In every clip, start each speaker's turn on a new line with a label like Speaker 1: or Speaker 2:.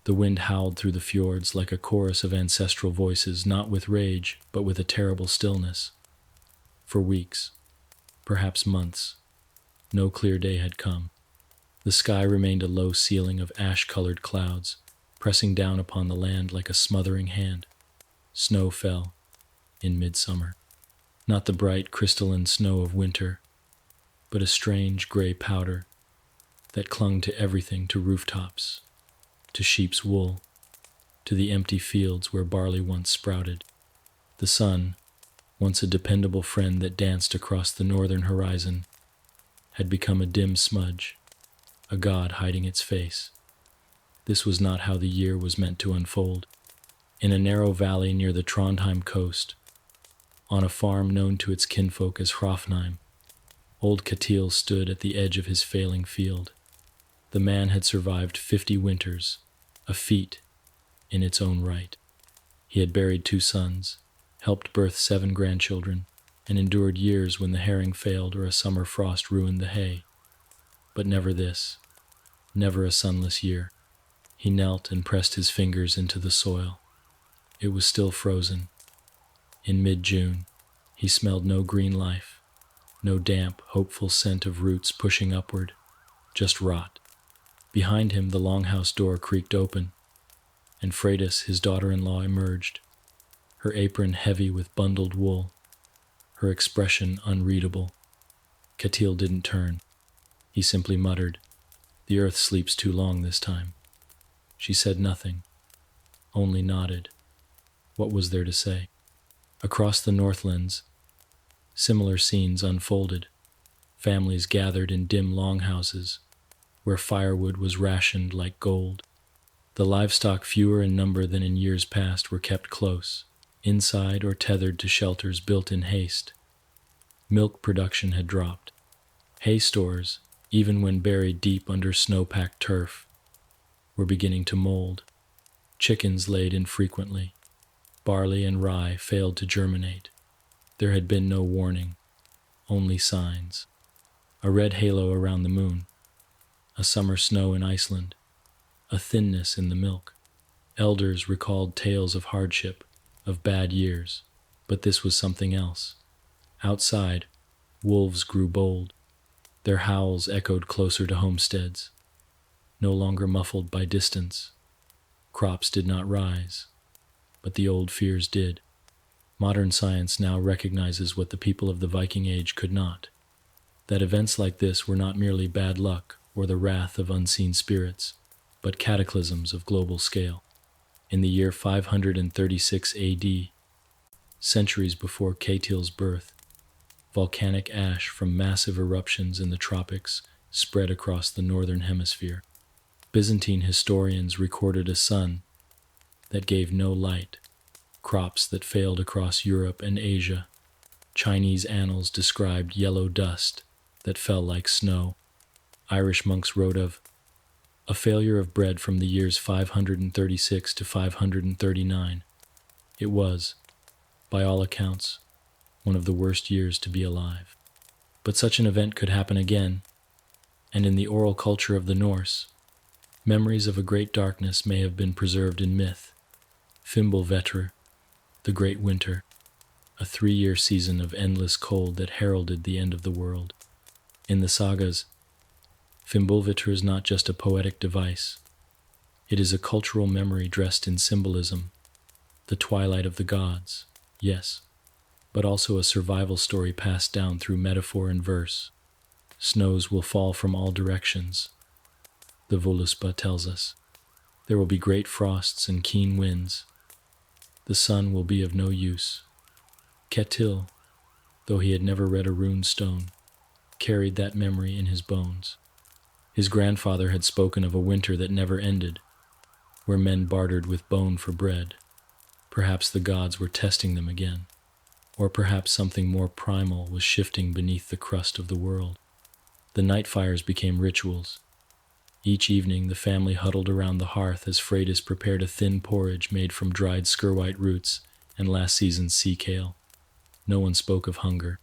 Speaker 1: The wind howled through the fjords like a chorus of ancestral voices, not with rage, but with a terrible stillness. For weeks, perhaps months, no clear day had come. The sky remained a low ceiling of ash-colored clouds, pressing down upon the land like a smothering hand. Snow fell, in midsummer. Not the bright, crystalline snow of winter, but a strange gray powder that clung to everything, to rooftops, to sheep's wool, to the empty fields where barley once sprouted. The sun, once a dependable friend that danced across the northern horizon, had become a dim smudge, a god hiding its face. This was not how the year was meant to unfold. In a narrow valley near the Trondheim coast, on a farm known to its kinfolk as Hrafnheim, old Ketil stood at the edge of his failing field. The man had survived 50 winters, a feat in its own right. He had buried 2 sons, helped birth 7 grandchildren, and endured years when the herring failed or a summer frost ruined the hay. But never this, never a sunless year. He knelt and pressed his fingers into the soil. It was still frozen. In mid-June, he smelled no green life, no damp, hopeful scent of roots pushing upward, just rot. Behind him, the longhouse door creaked open, and Freydis, his daughter-in-law, emerged, her apron heavy with bundled wool, her expression unreadable. Ketil didn't turn. He simply muttered, "The earth sleeps too long this time." She said nothing, only nodded. What was there to say? Across the Northlands, similar scenes unfolded. Families gathered in dim longhouses, where firewood was rationed like gold. The livestock, fewer in number than in years past, were kept close, inside or tethered to shelters built in haste. Milk production had dropped. Hay stores, even when buried deep under snow-packed turf, were beginning to mold. Chickens laid infrequently. Barley and rye failed to germinate. There had been no warning, only signs. A red halo around the moon, a summer snow in Iceland, a thinness in the milk. Elders recalled tales of hardship, of bad years, but this was something else. Outside, wolves grew bold. Their howls echoed closer to homesteads, no longer muffled by distance. Crops did not rise, but the old fears did. Modern science now recognizes what the people of the Viking Age could not, that events like this were not merely bad luck or the wrath of unseen spirits, but cataclysms of global scale. In the year 536 AD, centuries before Ketil's birth, volcanic ash from massive eruptions in the tropics spread across the northern hemisphere. Byzantine historians recorded a sun that gave no light, crops that failed across Europe and Asia. Chinese annals described yellow dust that fell like snow. Irish monks wrote of a failure of bread from the years 536 to 539. It was, by all accounts, one of the worst years to be alive. But such an event could happen again, and in the oral culture of the Norse, memories of a great darkness may have been preserved in myth. Fimbulvetr, the Great Winter, a 3-year season of endless cold that heralded the end of the world. In the sagas, Fimbulvetr is not just a poetic device. It is a cultural memory dressed in symbolism, the twilight of the gods, yes, but also a survival story passed down through metaphor and verse. Snows will fall from all directions, the Voluspa tells us. There will be great frosts and keen winds. The sun will be of no use. Ketil, though he had never read a rune stone, carried that memory in his bones. His grandfather had spoken of a winter that never ended, where men bartered with bone for bread. Perhaps the gods were testing them again, or perhaps something more primal was shifting beneath the crust of the world. The night fires became rituals. Each evening the family huddled around the hearth as Freydis prepared a thin porridge made from dried skirwhite roots and last season's sea kale. No one spoke of hunger.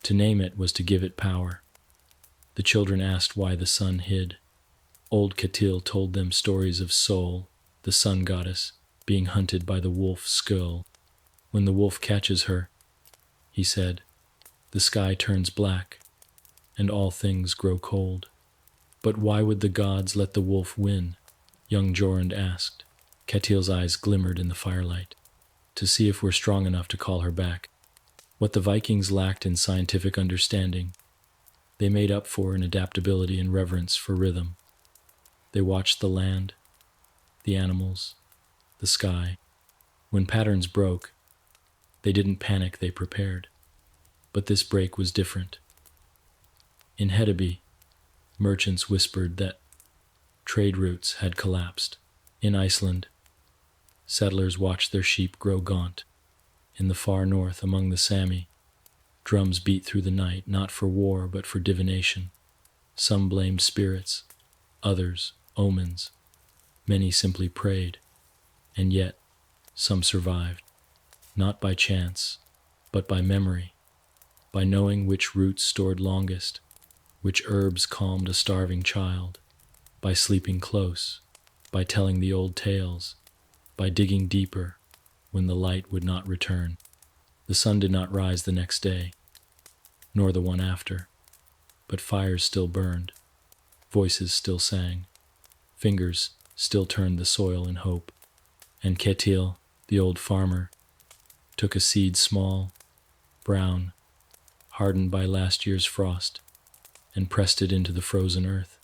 Speaker 1: To name it was to give it power. The children asked why the sun hid. Old Ketil told them stories of Sol, the sun goddess, being hunted by the wolf skull. When the wolf catches her, he said, the sky turns black, and all things grow cold. But why would the gods let the wolf win? Young Jorund asked. Ketil's eyes glimmered in the firelight. To see if we're strong enough to call her back. What the Vikings lacked in scientific understanding, they made up for in adaptability and reverence for rhythm. They watched the land, the animals, the sky. When patterns broke, they didn't panic, they prepared. But this break was different. In Hedeby, merchants whispered that trade routes had collapsed. In Iceland, settlers watched their sheep grow gaunt. In the far north, among the Sami, drums beat through the night, not for war, but for divination. Some blamed spirits, others omens. Many simply prayed, and yet some survived, not by chance, but by memory, by knowing which roots stored longest, which herbs calmed a starving child, by sleeping close, by telling the old tales, by digging deeper when the light would not return. The sun did not rise the next day, nor the one after, but fires still burned, voices still sang, fingers still turned the soil in hope. And Ketil, the old farmer, took a seed small, brown, hardened by last year's frost, and pressed it into the frozen earth,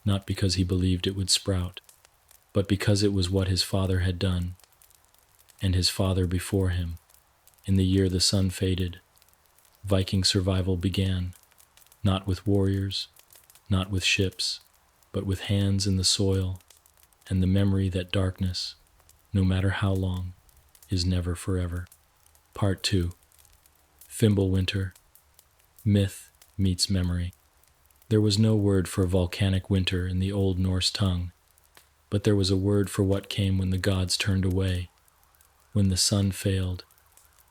Speaker 1: not because he believed it would sprout, but because it was what his father had done, and his father before him. In the year the sun faded, Viking survival began, not with warriors, not with ships, but with hands in the soil, and the memory that darkness, no matter how long, is never forever. Part 2. Fimbulvetr. Myth meets memory. There was no word for volcanic winter in the Old Norse tongue, but there was a word for what came when the gods turned away, when the sun failed,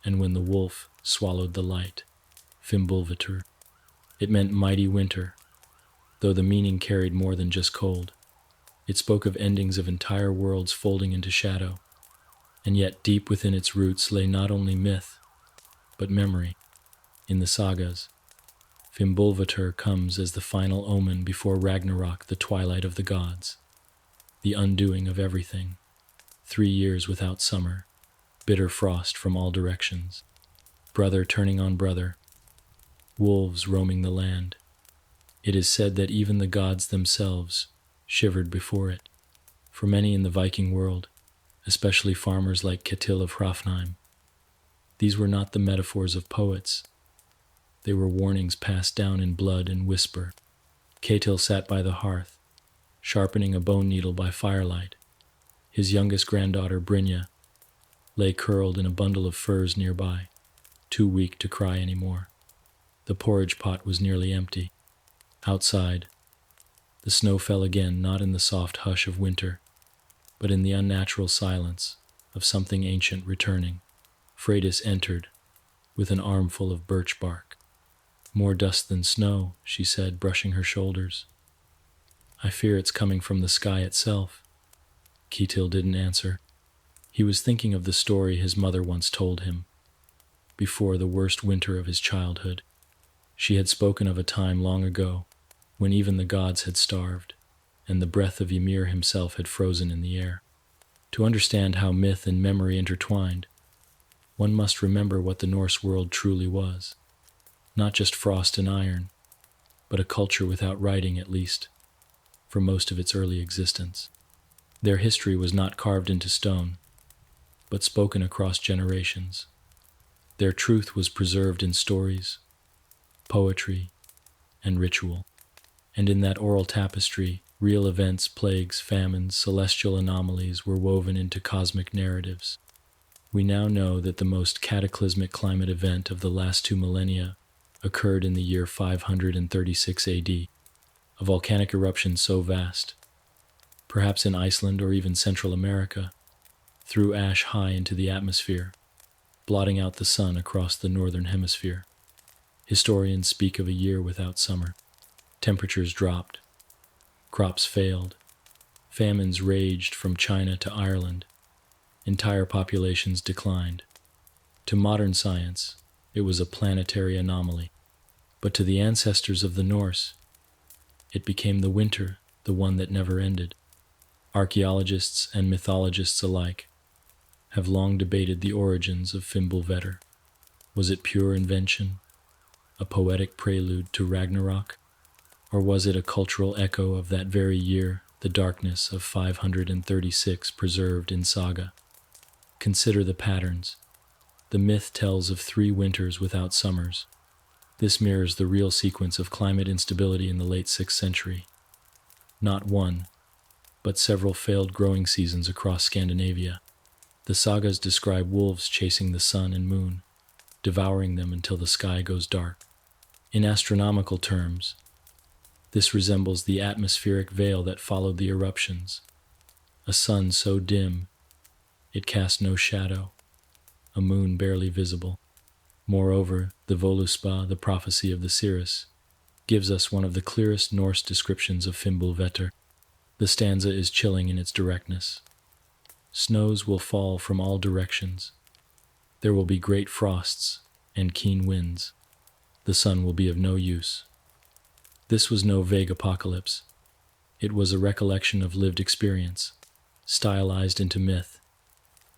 Speaker 1: and when the wolf swallowed the light. Fimbulvetr. It meant mighty winter, though the meaning carried more than just cold. It spoke of endings of entire worlds folding into shadow, and yet deep within its roots lay not only myth, but memory. In the sagas, Fimbulvetr comes as the final omen before Ragnarok, the twilight of the gods, the undoing of everything. 3 years without summer, bitter frost from all directions, brother turning on brother, wolves roaming the land. It is said that even the gods themselves shivered before it. For many in the Viking world, especially farmers like Ketil of Hrafnheim, these were not the metaphors of poets. They were warnings passed down in blood and whisper. Ketil sat by the hearth, sharpening a bone needle by firelight. His youngest granddaughter, Brynja, lay curled in a bundle of furs nearby, too weak to cry anymore. The porridge pot was nearly empty. Outside, the snow fell again, not in the soft hush of winter, but in the unnatural silence of something ancient returning. Freydis entered, with an armful of birch bark. More dust than snow, she said, brushing her shoulders. I fear it's coming from the sky itself. Ketil didn't answer. He was thinking of the story his mother once told him, before the worst winter of his childhood. She had spoken of a time long ago, when even the gods had starved, and the breath of Ymir himself had frozen in the air. To understand how myth and memory intertwined, one must remember what the Norse world truly was. Not just frost and iron, but a culture without writing, at least, for most of its early existence. Their history was not carved into stone, but spoken across generations. Their truth was preserved in stories, poetry, and ritual. And in that oral tapestry, real events, plagues, famines, celestial anomalies were woven into cosmic narratives. We now know that the most cataclysmic climate event of the last 2 millennia occurred in the year 536 AD, a volcanic eruption so vast, perhaps in Iceland or even Central America, threw ash high into the atmosphere, blotting out the sun across the northern hemisphere. Historians speak of a year without summer. Temperatures dropped, crops failed, Famines raged from China to Ireland. Entire populations declined. To modern science, it was a planetary anomaly. But to the ancestors of the Norse, it became the winter, the one that never ended. Archaeologists and mythologists alike have long debated the origins of Fimbulvetr. Was it pure invention, a poetic prelude to Ragnarok? Or was it a cultural echo of that very year, the darkness of 536 preserved in saga? Consider the patterns. The myth tells of 3 winters without summers. This mirrors the real sequence of climate instability in the late 6th century. Not one, but several failed growing seasons across Scandinavia. The sagas describe wolves chasing the sun and moon, devouring them until the sky goes dark. In astronomical terms, this resembles the atmospheric veil that followed the eruptions. A sun so dim, it cast no shadow, a moon barely visible. Moreover, the Voluspa, the prophecy of the Cirrus, gives us one of the clearest Norse descriptions of Fimbulvetr. The stanza is chilling in its directness. Snows will fall from all directions. There will be great frosts and keen winds. The sun will be of no use. This was no vague apocalypse. It was a recollection of lived experience, stylized into myth,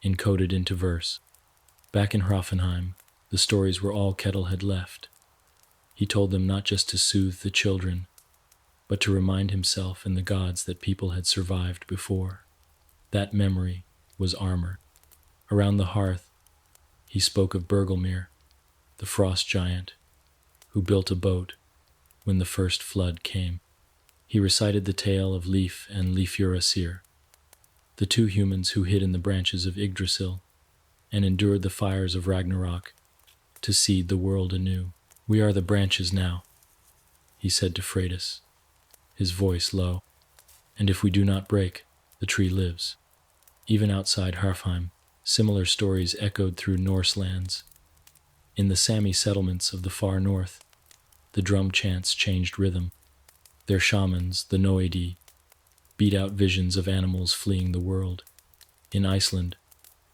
Speaker 1: encoded into verse. Back in Hrafnheim, the stories were all Ketil had left. He told them not just to soothe the children, but to remind himself and the gods that people had survived before. That memory was armor. Around the hearth, he spoke of Bergelmir, the frost giant, who built a boat when the first flood came. He recited the tale of Leif and Leifurasir, the 2 humans who hid in the branches of Yggdrasil and endured the fires of Ragnarok to seed the world anew. "We are the branches now," he said to Freydis, his voice low, "and if we do not break, the tree lives." Even outside Hrafnheim, similar stories echoed through Northlands. In the Sami settlements of the far north, the drum chants changed rhythm. Their shamans, the Noedi, beat out visions of animals fleeing the world. In Iceland,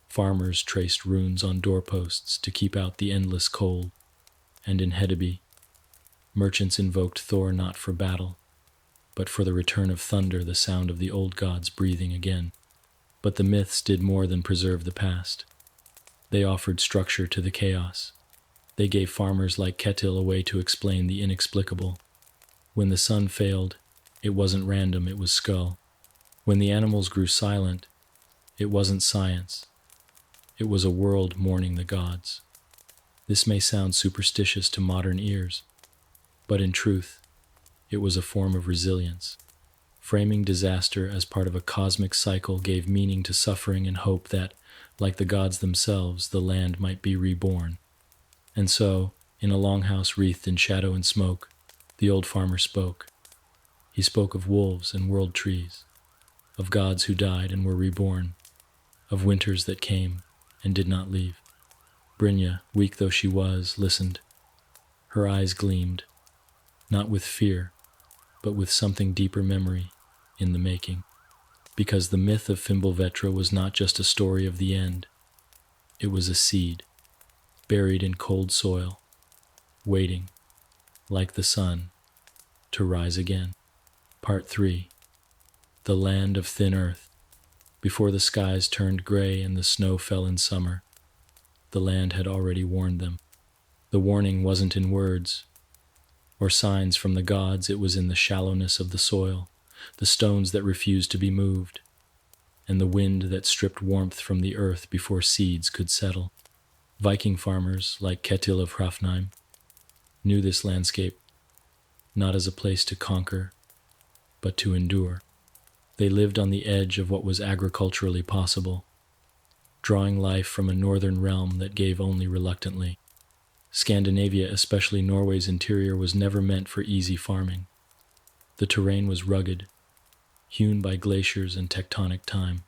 Speaker 1: farmers traced runes on doorposts to keep out the endless cold. And in Hedeby, merchants invoked Thor not for battle, but for the return of thunder, the sound of the old gods breathing again. But the myths did more than preserve the past. They offered structure to the chaos. They gave farmers like Ketil a way to explain the inexplicable. When the sun failed, it wasn't random, it was skull. When the animals grew silent, it wasn't science. It was a world mourning the gods. This may sound superstitious to modern ears, but in truth, it was a form of resilience. Framing disaster as part of a cosmic cycle gave meaning to suffering and hope that, like the gods themselves, the land might be reborn. And so, in a longhouse wreathed in shadow and smoke, the old farmer spoke. He spoke of wolves and world trees, of gods who died and were reborn, of winters that came and did not leave. Brynja, weak though she was, listened. Her eyes gleamed, not with fear, but with something deeper memory in the making. Because the myth of Fimbulvetr was not just a story of the end. It was a seed, buried in cold soil, waiting, like the sun, to rise again. Part 3. The Land of Thin Earth. Before the skies turned gray and the snow fell in summer, the land had already warned them. The warning wasn't in words or signs from the gods, it was in the shallowness of the soil, the stones that refused to be moved, and the wind that stripped warmth from the earth before seeds could settle. Viking farmers, like Ketil of Hrafnheim, knew this landscape not as a place to conquer, but to endure. They lived on the edge of what was agriculturally possible, drawing life from a northern realm that gave only reluctantly. Scandinavia, especially Norway's interior, was never meant for easy farming. The terrain was rugged, hewn by glaciers and tectonic time.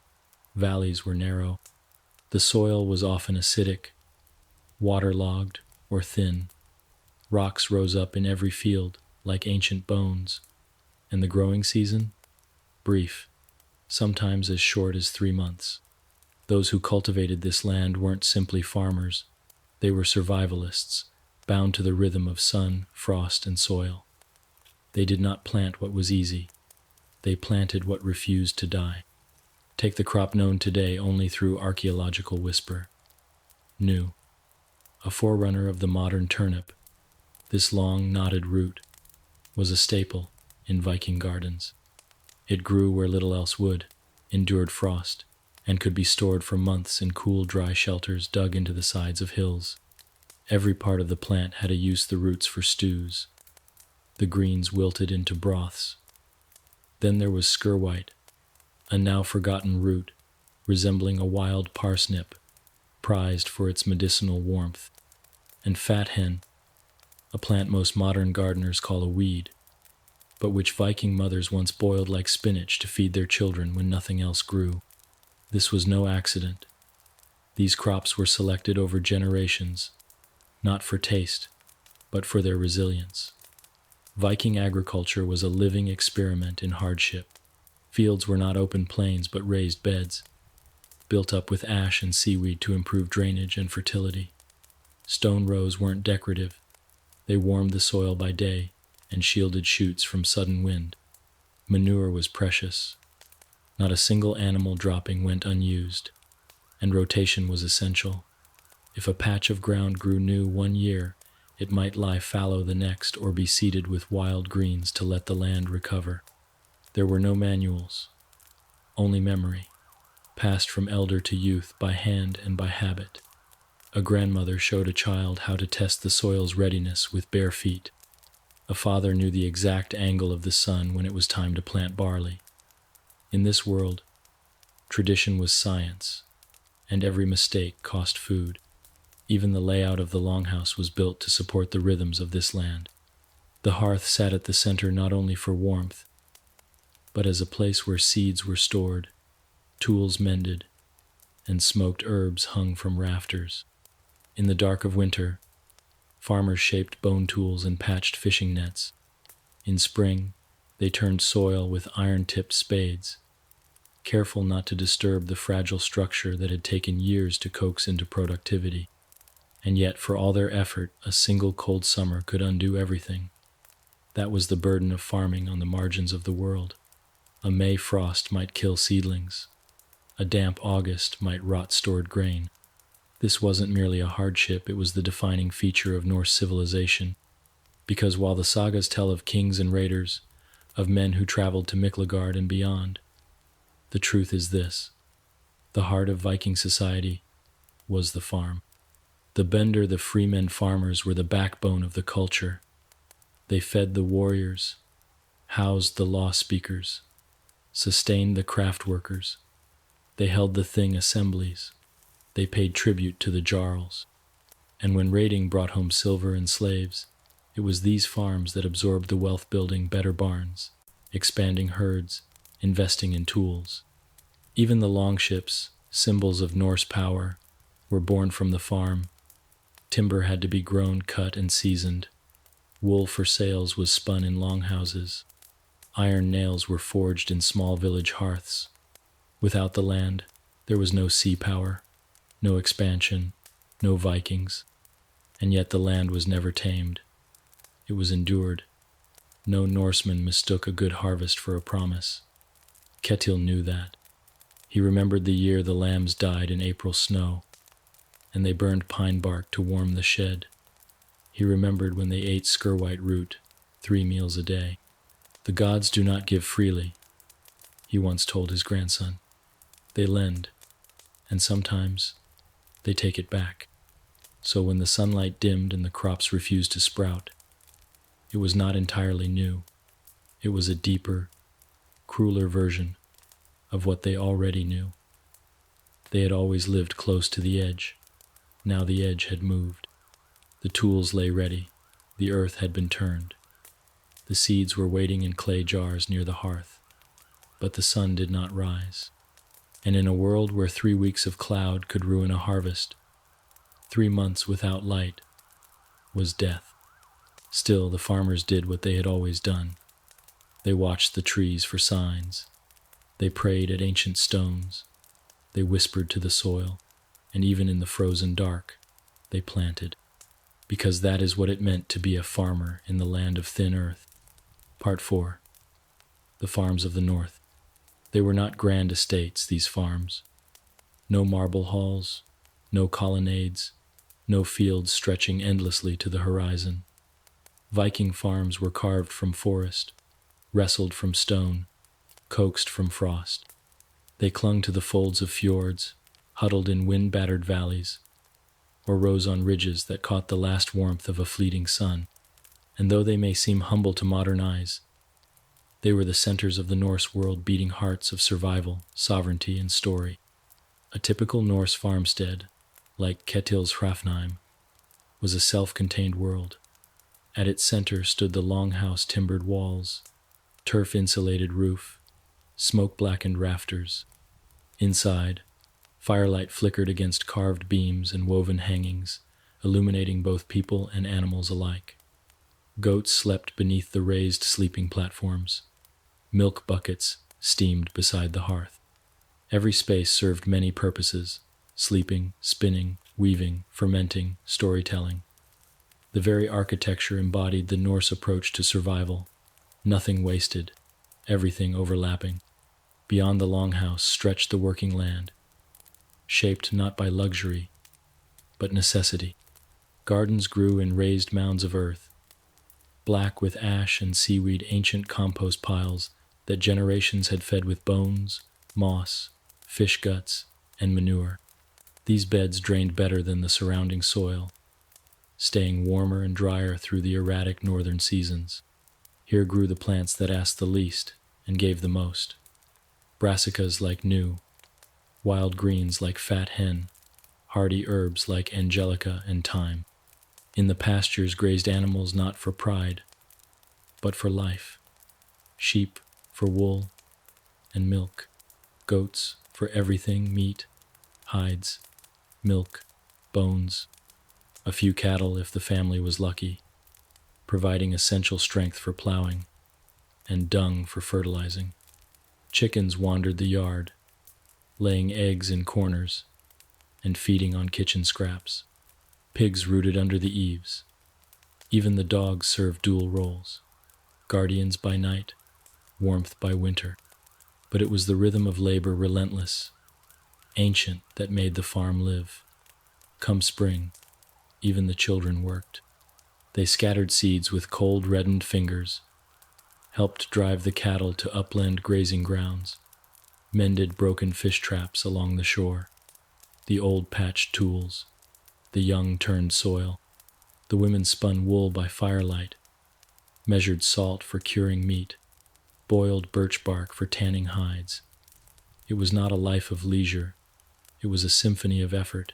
Speaker 1: Valleys were narrow. The soil was often acidic, waterlogged, or thin. Rocks rose up in every field like ancient bones, and the growing season? Brief. sometimes as short as 3 months. Those who cultivated this land weren't simply farmers, they were survivalists, bound to the rhythm of sun, frost, and soil. They did not plant what was easy, they planted what refused to die. Take the crop known today only through archaeological whisper. New, a forerunner of the modern turnip, this long, knotted root was a staple in Viking gardens. It grew where little else would, endured frost, and could be stored for months in cool, dry shelters dug into the sides of hills. Every part of the plant had a use: the roots for stews, the greens wilted into broths. Then there was skirwhite, a now forgotten root, resembling a wild parsnip, prized for its medicinal warmth, and fat hen, a plant most modern gardeners call a weed, but which Viking mothers once boiled like spinach to feed their children when nothing else grew. This was no accident. These crops were selected over generations, not for taste, but for their resilience. Viking agriculture was a living experiment in hardship. Fields were not open plains but raised beds, built up with ash and seaweed to improve drainage and fertility. Stone rows weren't decorative. They warmed the soil by day and shielded shoots from sudden wind. Manure was precious. Not a single animal dropping went unused, and rotation was essential. If a patch of ground grew new one year, it might lie fallow the next or be seeded with wild greens to let the land recover. There were no manuals, only memory, passed from elder to youth by hand and by habit. A grandmother showed a child how to test the soil's readiness with bare feet. A father knew the exact angle of the sun when it was time to plant barley. In this world, tradition was science, and every mistake cost food. Even the layout of the longhouse was built to support the rhythms of this land. The hearth sat at the center not only for warmth, but as a place where seeds were stored, tools mended, and smoked herbs hung from rafters. In the dark of winter, farmers shaped bone tools and patched fishing nets. In spring, they turned soil with iron-tipped spades, careful not to disturb the fragile structure that had taken years to coax into productivity. And yet, for all their effort, a single cold summer could undo everything. That was the burden of farming on the margins of the world. A May frost might kill seedlings. A damp August might rot stored grain. This wasn't merely a hardship, it was the defining feature of Norse civilization. Because while the sagas tell of kings and raiders, of men who traveled to Miklagard and beyond, the truth is this: the heart of Viking society was the farm. The bender, the freemen farmers were the backbone of the culture. They fed the warriors, housed the law speakers, sustained the craft workers. They held the thing assemblies. They paid tribute to the jarls. And when raiding brought home silver and slaves, it was these farms that absorbed the wealth, building better barns, expanding herds, investing in tools. Even the longships, symbols of Norse power, were born from the farm. Timber had to be grown, cut, and seasoned. Wool for sails was spun in longhouses. Iron nails were forged in small village hearths. Without the land, there was no sea power, no expansion, no Vikings. And yet the land was never tamed. It was endured. No Norseman mistook a good harvest for a promise. Ketil knew that. He remembered the year the lambs died in April snow, and they burned pine bark to warm the shed. He remembered when they ate skirwhite root, 3 meals a day. The gods do not give freely, he once told his grandson. They lend, and sometimes they take it back. So when the sunlight dimmed and the crops refused to sprout, it was not entirely new. It was a deeper, crueler version of what they already knew. They had always lived close to the edge. Now the edge had moved. The tools lay ready. The earth had been turned. The seeds were waiting in clay jars near the hearth. But the sun did not rise. And in a world where 3 weeks of cloud could ruin a harvest, 3 months without light was death. Still, the farmers did what they had always done. They watched the trees for signs. They prayed at ancient stones, they whispered to the soil, and even in the frozen dark, they planted. Because that is what it meant to be a farmer in the land of thin earth. Part 4. The Farms of the North. They were not grand estates, these farms. No marble halls, no colonnades, no fields stretching endlessly to the horizon. Viking farms were carved from forest, wrestled from stone, coaxed from frost. They clung to the folds of fjords, huddled in wind-battered valleys, or rose on ridges that caught the last warmth of a fleeting sun. And though they may seem humble to modern eyes, they were the centers of the Norse world, beating hearts of survival, sovereignty, and story. A typical Norse farmstead, like Ketil's Hrafnheim, was a self-contained world. At its center stood the longhouse timbered walls, turf-insulated roof, smoke-blackened rafters. Inside, firelight flickered against carved beams and woven hangings, illuminating both people and animals alike. Goats slept beneath the raised sleeping platforms. Milk buckets steamed beside the hearth. Every space served many purposes: sleeping, spinning, weaving, fermenting, storytelling. The very architecture embodied the Norse approach to survival. Nothing wasted, everything overlapping. Beyond the longhouse stretched the working land, shaped not by luxury, but necessity. Gardens grew in raised mounds of earth, black with ash and seaweed, ancient compost piles that generations had fed with bones, moss, fish guts, and manure. These beds drained better than the surrounding soil, staying warmer and drier through the erratic northern seasons. Here grew the plants that asked the least and gave the most. Brassicas like new, wild greens like fat hen, hardy herbs like angelica and thyme. In the pastures grazed animals not for pride, but for life. Sheep for wool and milk, goats for everything: meat, hides, milk, bones. A few cattle if the family was lucky, providing essential strength for plowing, and dung for fertilizing. Chickens wandered the yard, laying eggs in corners and feeding on kitchen scraps. Pigs rooted under the eaves. Even the dogs served dual roles: guardians by night, warmth by winter. But it was the rhythm of labor, relentless, ancient, that made the farm live. Come spring, even the children worked. They scattered seeds with cold, reddened fingers, helped drive the cattle to upland grazing grounds, mended broken fish traps along the shore. The old patched tools, the young turned soil. The women spun wool by firelight, measured salt for curing meat, boiled birch bark for tanning hides. It was not a life of leisure, it was a symphony of effort,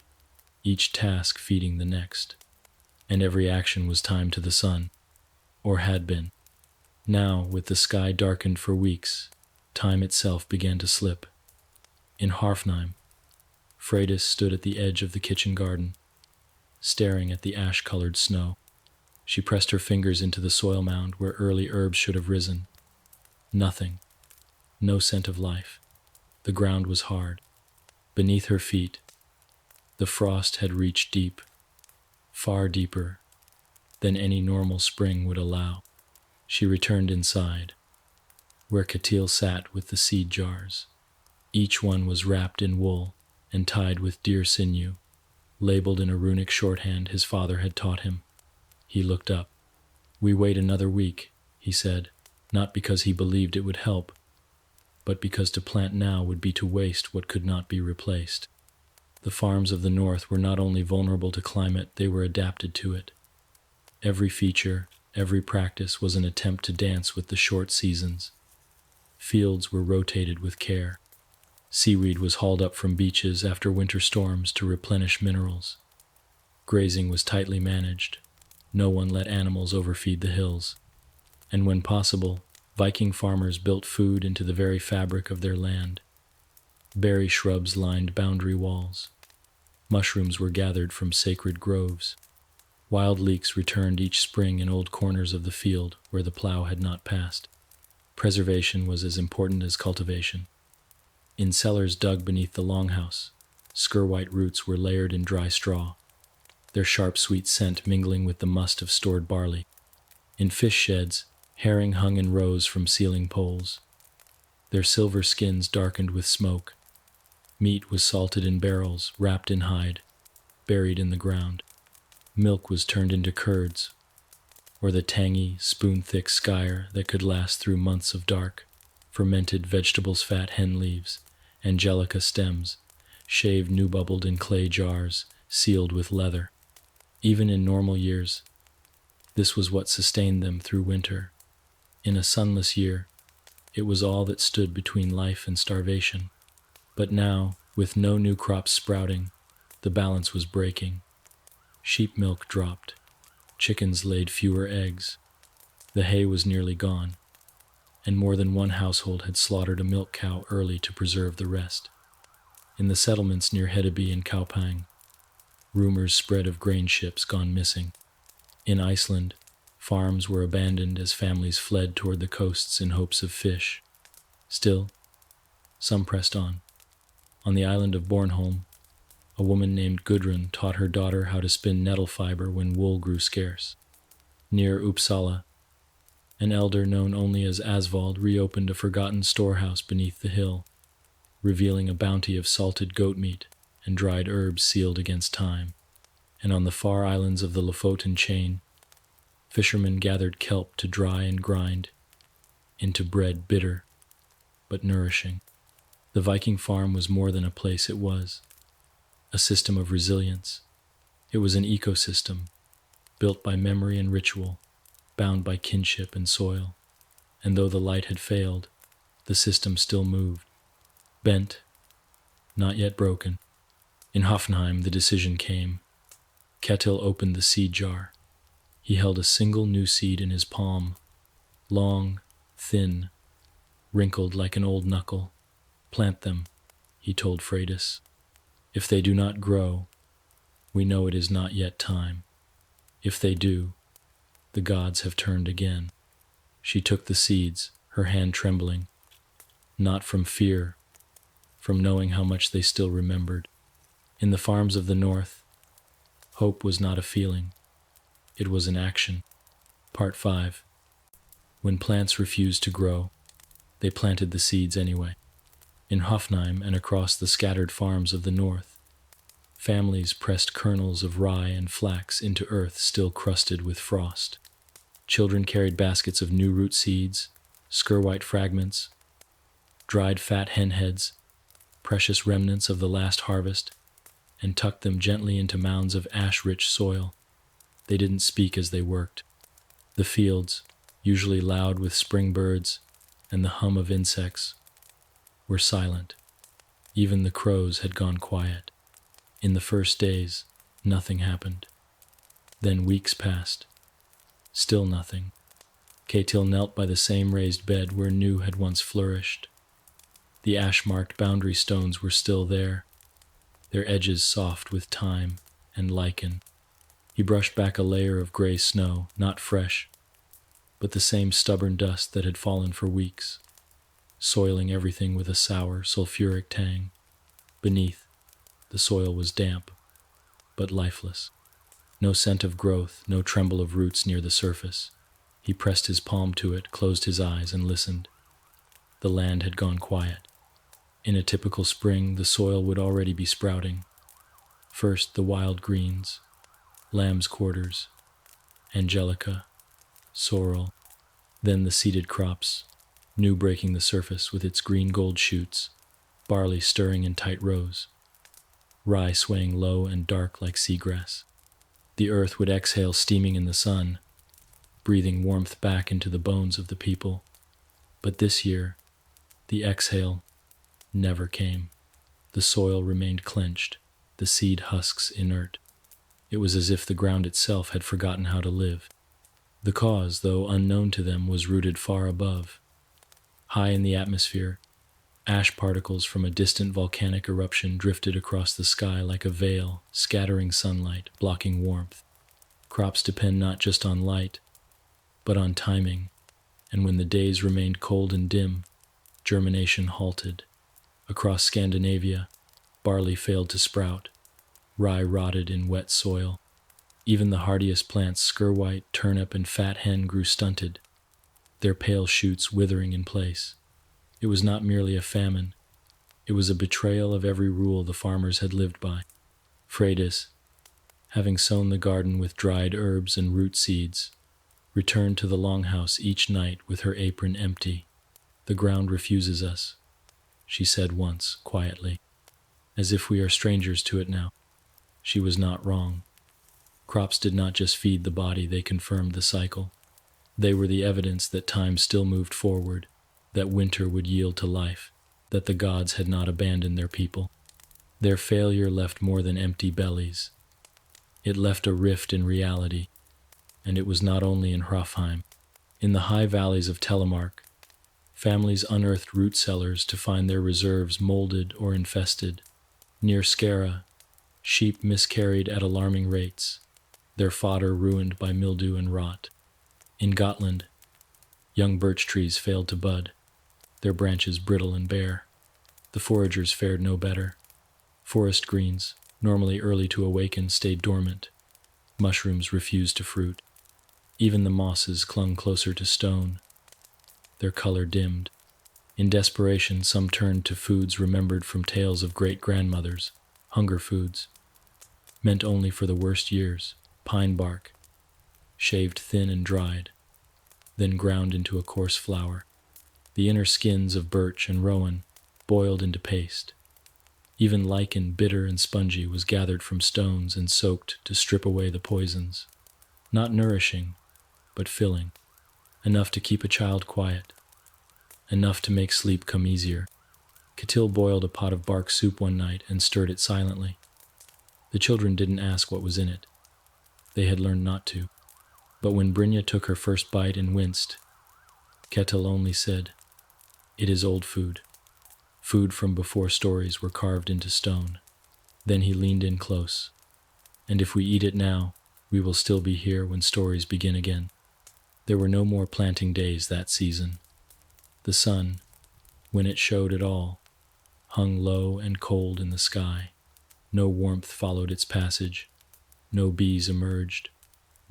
Speaker 1: each task feeding the next. And every action was timed to the sun, or had been. Now, with the sky darkened for weeks, time itself began to slip. In Hrafnheim, Freydis stood at the edge of the kitchen garden, staring at the ash-colored snow. She pressed her fingers into the soil mound where early herbs should have risen. Nothing. No scent of life. The ground was hard. Beneath her feet, the frost had reached deep, far deeper than any normal spring would allow. She returned inside, where Ketil sat with the seed jars. Each one was wrapped in wool and tied with deer sinew, labeled in a runic shorthand his father had taught him. He looked up. "We wait another week," he said, not because he believed it would help, but because to plant now would be to waste what could not be replaced. The farms of the north were not only vulnerable to climate, they were adapted to it. Every feature, every practice was an attempt to dance with the short seasons. Fields were rotated with care. Seaweed was hauled up from beaches after winter storms to replenish minerals. Grazing was tightly managed. No one let animals overfeed the hills. And when possible, Viking farmers built food into the very fabric of their land. Berry shrubs lined boundary walls. Mushrooms were gathered from sacred groves. Wild leeks returned each spring in old corners of the field where the plow had not passed. Preservation was as important as cultivation. In cellars dug beneath the longhouse, skir-white roots were layered in dry straw, their sharp sweet scent mingling with the must of stored barley. In fish sheds, herring hung in rows from ceiling poles, their silver skins darkened with smoke. Meat was salted in barrels, wrapped in hide, buried in the ground. Milk was turned into curds, or the tangy, spoon-thick skyr that could last through months of dark. Fermented vegetables, fat hen leaves, angelica stems, shaved new-bubbled in clay jars, sealed with leather. Even in normal years, this was what sustained them through winter. In a sunless year, it was all that stood between life and starvation. But now, with no new crops sprouting, the balance was breaking. Sheep milk dropped. Chickens laid fewer eggs. The hay was nearly gone, and more than one household had slaughtered a milk cow early to preserve the rest. In the settlements near Hedeby and Kaupang, rumors spread of grain ships gone missing. In Iceland, farms were abandoned as families fled toward the coasts in hopes of fish. Still, some pressed on. On the island of Bornholm, a woman named Gudrun taught her daughter how to spin nettle fiber when wool grew scarce. Near Uppsala, an elder known only as Asvald reopened a forgotten storehouse beneath the hill, revealing a bounty of salted goat meat and dried herbs sealed against time. And on the far islands of the Lofoten chain, fishermen gathered kelp to dry and grind into bread bitter but nourishing. The Viking farm was more than a place, it was a system of resilience. It was an ecosystem, built by memory and ritual, bound by kinship and soil. And though the light had failed, the system still moved, bent, not yet broken. In Hoffenheim, the decision came. Ketil opened the seed jar. He held a single new seed in his palm, long, thin, wrinkled like an old knuckle. Plant them, he told Freydis. If they do not grow, we know it is not yet time. If they do, the gods have turned again. She took the seeds, her hand trembling, not from fear, from knowing how much they still remembered. In the farms of the north, hope was not a feeling, it was an action. Part 5. When plants refused to grow, they planted the seeds anyway. In Hoffenheim and across the scattered farms of the north, families pressed kernels of rye and flax into earth still crusted with frost. Children carried baskets of new root seeds, skir-white fragments, dried fat hen heads, precious remnants of the last harvest, and tucked them gently into mounds of ash-rich soil. They didn't speak as they worked. The fields, usually loud with spring birds and the hum of insects, were silent. Even the crows had gone quiet. In the first days, nothing happened. Then weeks passed. Still nothing. Ketil knelt by the same raised bed where new had once flourished. The ash-marked boundary stones were still there, their edges soft with time and lichen. He brushed back a layer of gray snow, not fresh, but the same stubborn dust that had fallen for weeks, soiling everything with a sour, sulfuric tang. Beneath, the soil was damp, but lifeless. No scent of growth, no tremble of roots near the surface. He pressed his palm to it, closed his eyes, and listened. The land had gone quiet. In a typical spring, the soil would already be sprouting. First, the wild greens, lamb's quarters, angelica, sorrel, then the seeded crops, new breaking the surface with its green gold shoots, barley stirring in tight rows, rye swaying low and dark like seagrass. The earth would exhale steaming in the sun, breathing warmth back into the bones of the people. But this year, the exhale never came. The soil remained clenched, the seed husks inert. It was as if the ground itself had forgotten how to live. The cause, though unknown to them, was rooted far above. High in the atmosphere, ash particles from a distant volcanic eruption drifted across the sky like a veil, scattering sunlight, blocking warmth. Crops depend not just on light, but on timing, and when the days remained cold and dim, germination halted. Across Scandinavia, barley failed to sprout, rye rotted in wet soil. Even the hardiest plants, skirwhite, turnip, and fat hen, grew stunted, their pale shoots withering in place. It was not merely a famine, it was a betrayal of every rule the farmers had lived by. Freydis, having sown the garden with dried herbs and root seeds, returned to the longhouse each night with her apron empty. "The ground refuses us," she said once, quietly, "as if we are strangers to it now." She was not wrong. Crops did not just feed the body, they confirmed the cycle. They were the evidence that time still moved forward, that winter would yield to life, that the gods had not abandoned their people. Their failure left more than empty bellies. It left a rift in reality, and it was not only in Hrafheim. In the high valleys of Telemark, families unearthed root cellars to find their reserves molded or infested. Near Skara, sheep miscarried at alarming rates, their fodder ruined by mildew and rot. In Gotland, young birch trees failed to bud, their branches brittle and bare. The foragers fared no better. Forest greens, normally early to awaken, stayed dormant. Mushrooms refused to fruit. Even the mosses clung closer to stone. Their color dimmed. In desperation, some turned to foods remembered from tales of great-grandmothers, hunger foods, meant only for the worst years: pine bark, shaved thin and dried, then ground into a coarse flour. The inner skins of birch and rowan, boiled into paste. Even lichen, bitter and spongy, was gathered from stones and soaked to strip away the poisons. Not nourishing, but filling. Enough to keep a child quiet. Enough to make sleep come easier. Ketil boiled a pot of bark soup one night and stirred it silently. The children didn't ask what was in it. They had learned not to. But when Brynja took her first bite and winced, Ketil only said, "It is old food. Food from before stories were carved into stone." Then he leaned in close. "And if we eat it now, we will still be here when stories begin again." There were no more planting days that season. The sun, when it showed at all, hung low and cold in the sky. No warmth followed its passage. No bees emerged.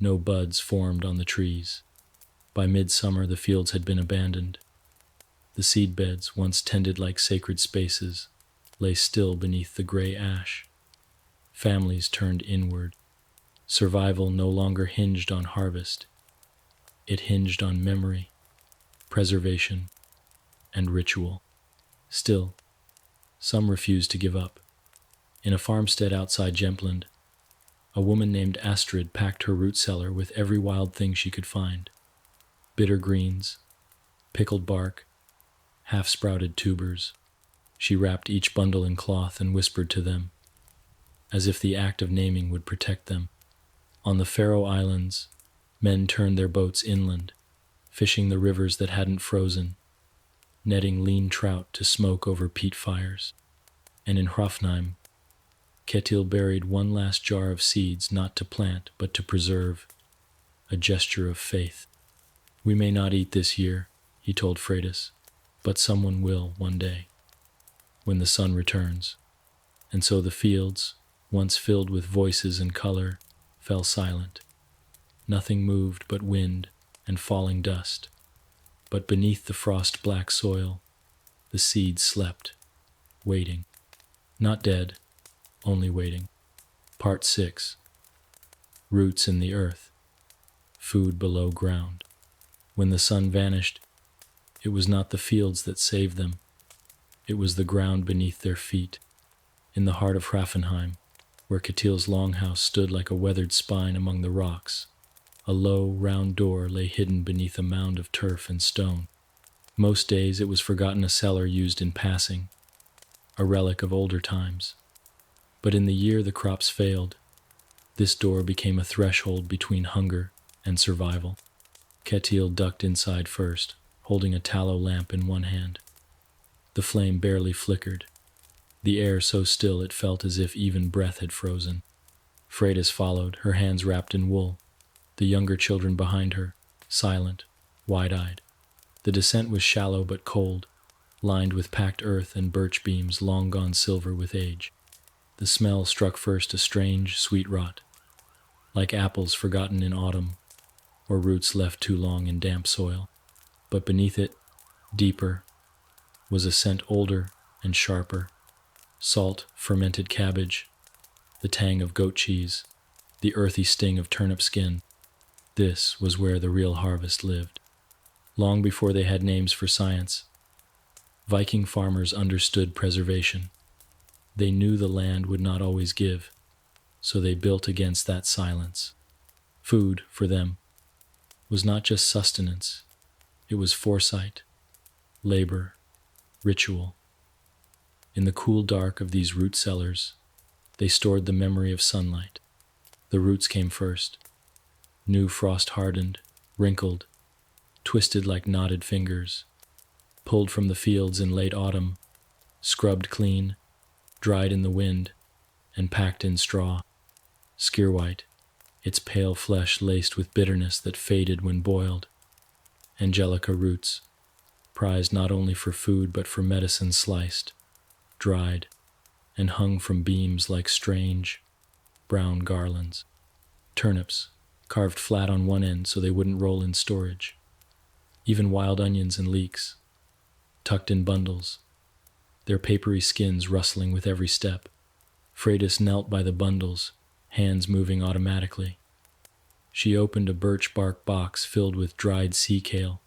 Speaker 1: No buds formed on the trees. By midsummer, the fields had been abandoned. The seed beds, once tended like sacred spaces, lay still beneath the gray ash. Families turned inward. Survival no longer hinged on harvest. It hinged on memory, preservation, and ritual. Still, some refused to give up. In a farmstead outside Jämtland, a woman named Astrid packed her root cellar with every wild thing she could find: bitter greens, pickled bark, half-sprouted tubers. She wrapped each bundle in cloth and whispered to them, as if the act of naming would protect them. On the Faroe Islands, men turned their boats inland, fishing the rivers that hadn't frozen, netting lean trout to smoke over peat fires. And in Hrafnheim, Ketil buried one last jar of seeds, not to plant, but to preserve, a gesture of faith. "We may not eat this year," he told Freydis, "but someone will one day, when the sun returns." And so the fields, once filled with voices and color, fell silent. Nothing moved but wind and falling dust. But beneath the frost-black soil, the seeds slept, waiting. Not dead, only waiting. Part 6. Roots in the earth. Food below ground. When the sun vanished, it was not the fields that saved them. It was the ground beneath their feet. In the heart of Hrafnheim, where Ketil's longhouse stood like a weathered spine among the rocks, a low, round door lay hidden beneath a mound of turf and stone. Most days it was forgotten, a cellar used in passing, a relic of older times. But in the year the crops failed, this door became a threshold between hunger and survival. Ketil ducked inside first, holding a tallow lamp in one hand. The flame barely flickered, the air so still it felt as if even breath had frozen. Freydis followed, her hands wrapped in wool, the younger children behind her, silent, wide-eyed. The descent was shallow but cold, lined with packed earth and birch beams long gone silver with age. The smell struck first a strange, sweet rot, like apples forgotten in autumn or roots left too long in damp soil. But beneath it, deeper, was a scent older and sharper: salt, fermented cabbage, the tang of goat cheese, the earthy sting of turnip skin. This was where the real harvest lived. Long before they had names for science, Viking farmers understood preservation. They knew the land would not always give, so they built against that silence. Food, for them, was not just sustenance, it was foresight, labor, ritual. In the cool dark of these root cellars, they stored the memory of sunlight. The roots came first, new frost-hardened, wrinkled, twisted like knotted fingers, pulled from the fields in late autumn, scrubbed clean, dried in the wind, and packed in straw. Skir-white, its pale flesh laced with bitterness that faded when boiled. Angelica roots, prized not only for food but for medicine, sliced, dried, and hung from beams like strange, brown garlands. Turnips, carved flat on one end so they wouldn't roll in storage. Even wild onions and leeks, tucked in bundles, their papery skins rustling with every step. Freydis knelt by the bundles, hands moving automatically. She opened a birch bark box filled with dried sea kale,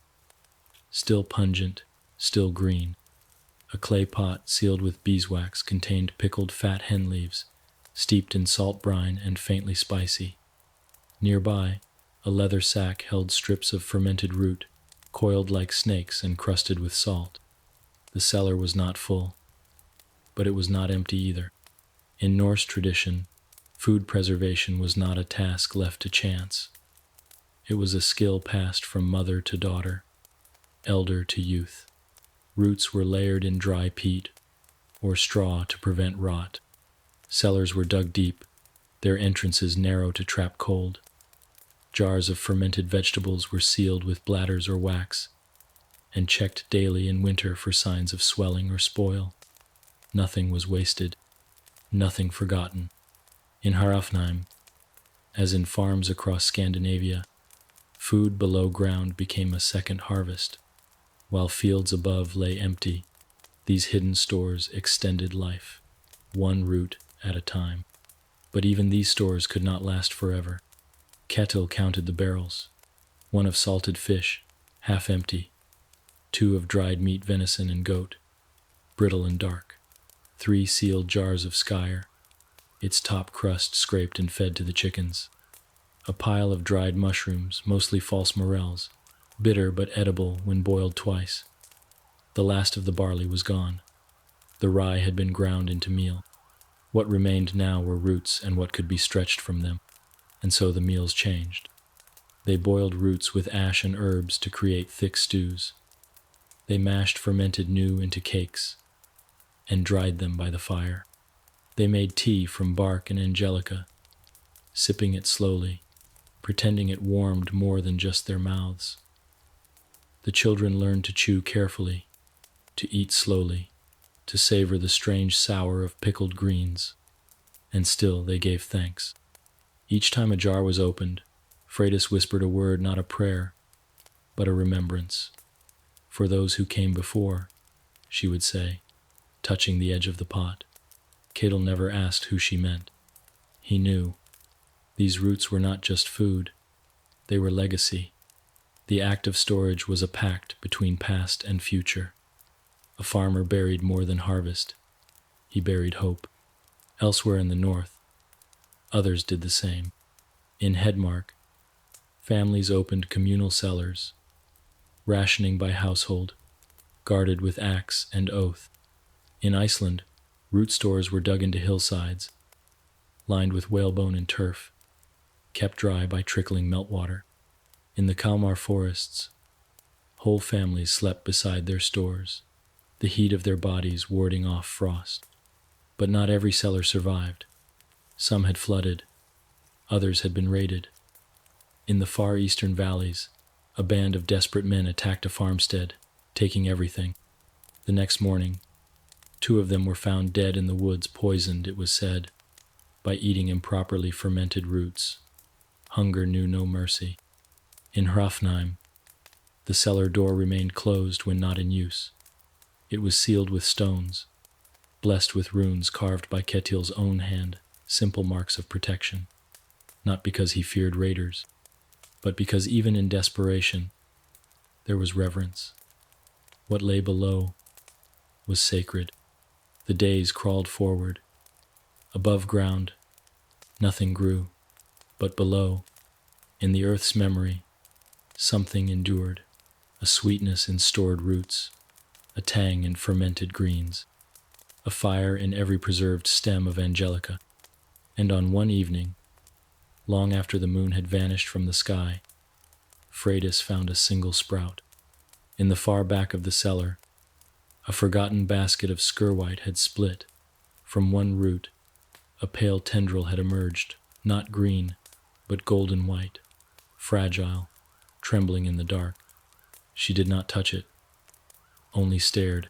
Speaker 1: still pungent, still green. A clay pot sealed with beeswax contained pickled fat hen leaves, steeped in salt brine and faintly spicy. Nearby, a leather sack held strips of fermented root, coiled like snakes and crusted with salt. The cellar was not full, but it was not empty either. In Norse tradition, food preservation was not a task left to chance. It was a skill passed from mother to daughter, elder to youth. Roots were layered in dry peat or straw to prevent rot. Cellars were dug deep, their entrances narrow to trap cold. Jars of fermented vegetables were sealed with bladders or wax, and checked daily in winter for signs of swelling or spoil. Nothing was wasted, nothing forgotten. In Harafnheim, as in farms across Scandinavia, food below ground became a second harvest. While fields above lay empty, these hidden stores extended life, one root at a time. But even these stores could not last forever. Ketil counted the barrels, one of salted fish, half empty, two of dried meat, venison and goat, brittle and dark, three sealed jars of skyr, its top crust scraped and fed to the chickens, a pile of dried mushrooms, mostly false morels, bitter but edible when boiled twice. The last of the barley was gone. The rye had been ground into meal. What remained now were roots and what could be stretched from them, and so the meals changed. They boiled roots with ash and herbs to create thick stews. They mashed fermented new into cakes and dried them by the fire. They made tea from bark and angelica, sipping it slowly, pretending it warmed more than just their mouths. The children learned to chew carefully, to eat slowly, to savor the strange sour of pickled greens, and still they gave thanks. Each time a jar was opened, Freydis whispered a word, not a prayer, but a remembrance. For those who came before, she would say, touching the edge of the pot. Ketil never asked who she meant. He knew. These roots were not just food, they were legacy. The act of storage was a pact between past and future. A farmer buried more than harvest. He buried hope. Elsewhere in the north, others did the same. In Hedmark, families opened communal cellars, rationing by household, guarded with axe and oath. In Iceland, root stores were dug into hillsides, lined with whalebone and turf, kept dry by trickling meltwater. In the Kalmar forests, whole families slept beside their stores, the heat of their bodies warding off frost. But not every cellar survived. Some had flooded, others had been raided. In the far eastern valleys, a band of desperate men attacked a farmstead, taking everything: The next morning, 2 of them were found dead in the woods, poisoned, it was said, by eating improperly fermented roots. Hunger knew no mercy. In Hrafnheim, the cellar door remained closed when not in use. It was sealed with stones, blessed with runes carved by Ketil's own hand, simple marks of protection, not because he feared raiders, but because even in desperation, there was reverence. What lay below was sacred. The days crawled forward. Above ground, nothing grew, but below, in the earth's memory, something endured, a sweetness in stored roots, a tang in fermented greens, a fire in every preserved stem of angelica. And on one evening, long after the moon had vanished from the sky, Freydis found a single sprout. In the far back of the cellar, a forgotten basket of skirwhite had split. From one root, a pale tendril had emerged, not green, but golden white, fragile, trembling in the dark. She did not touch it, only stared.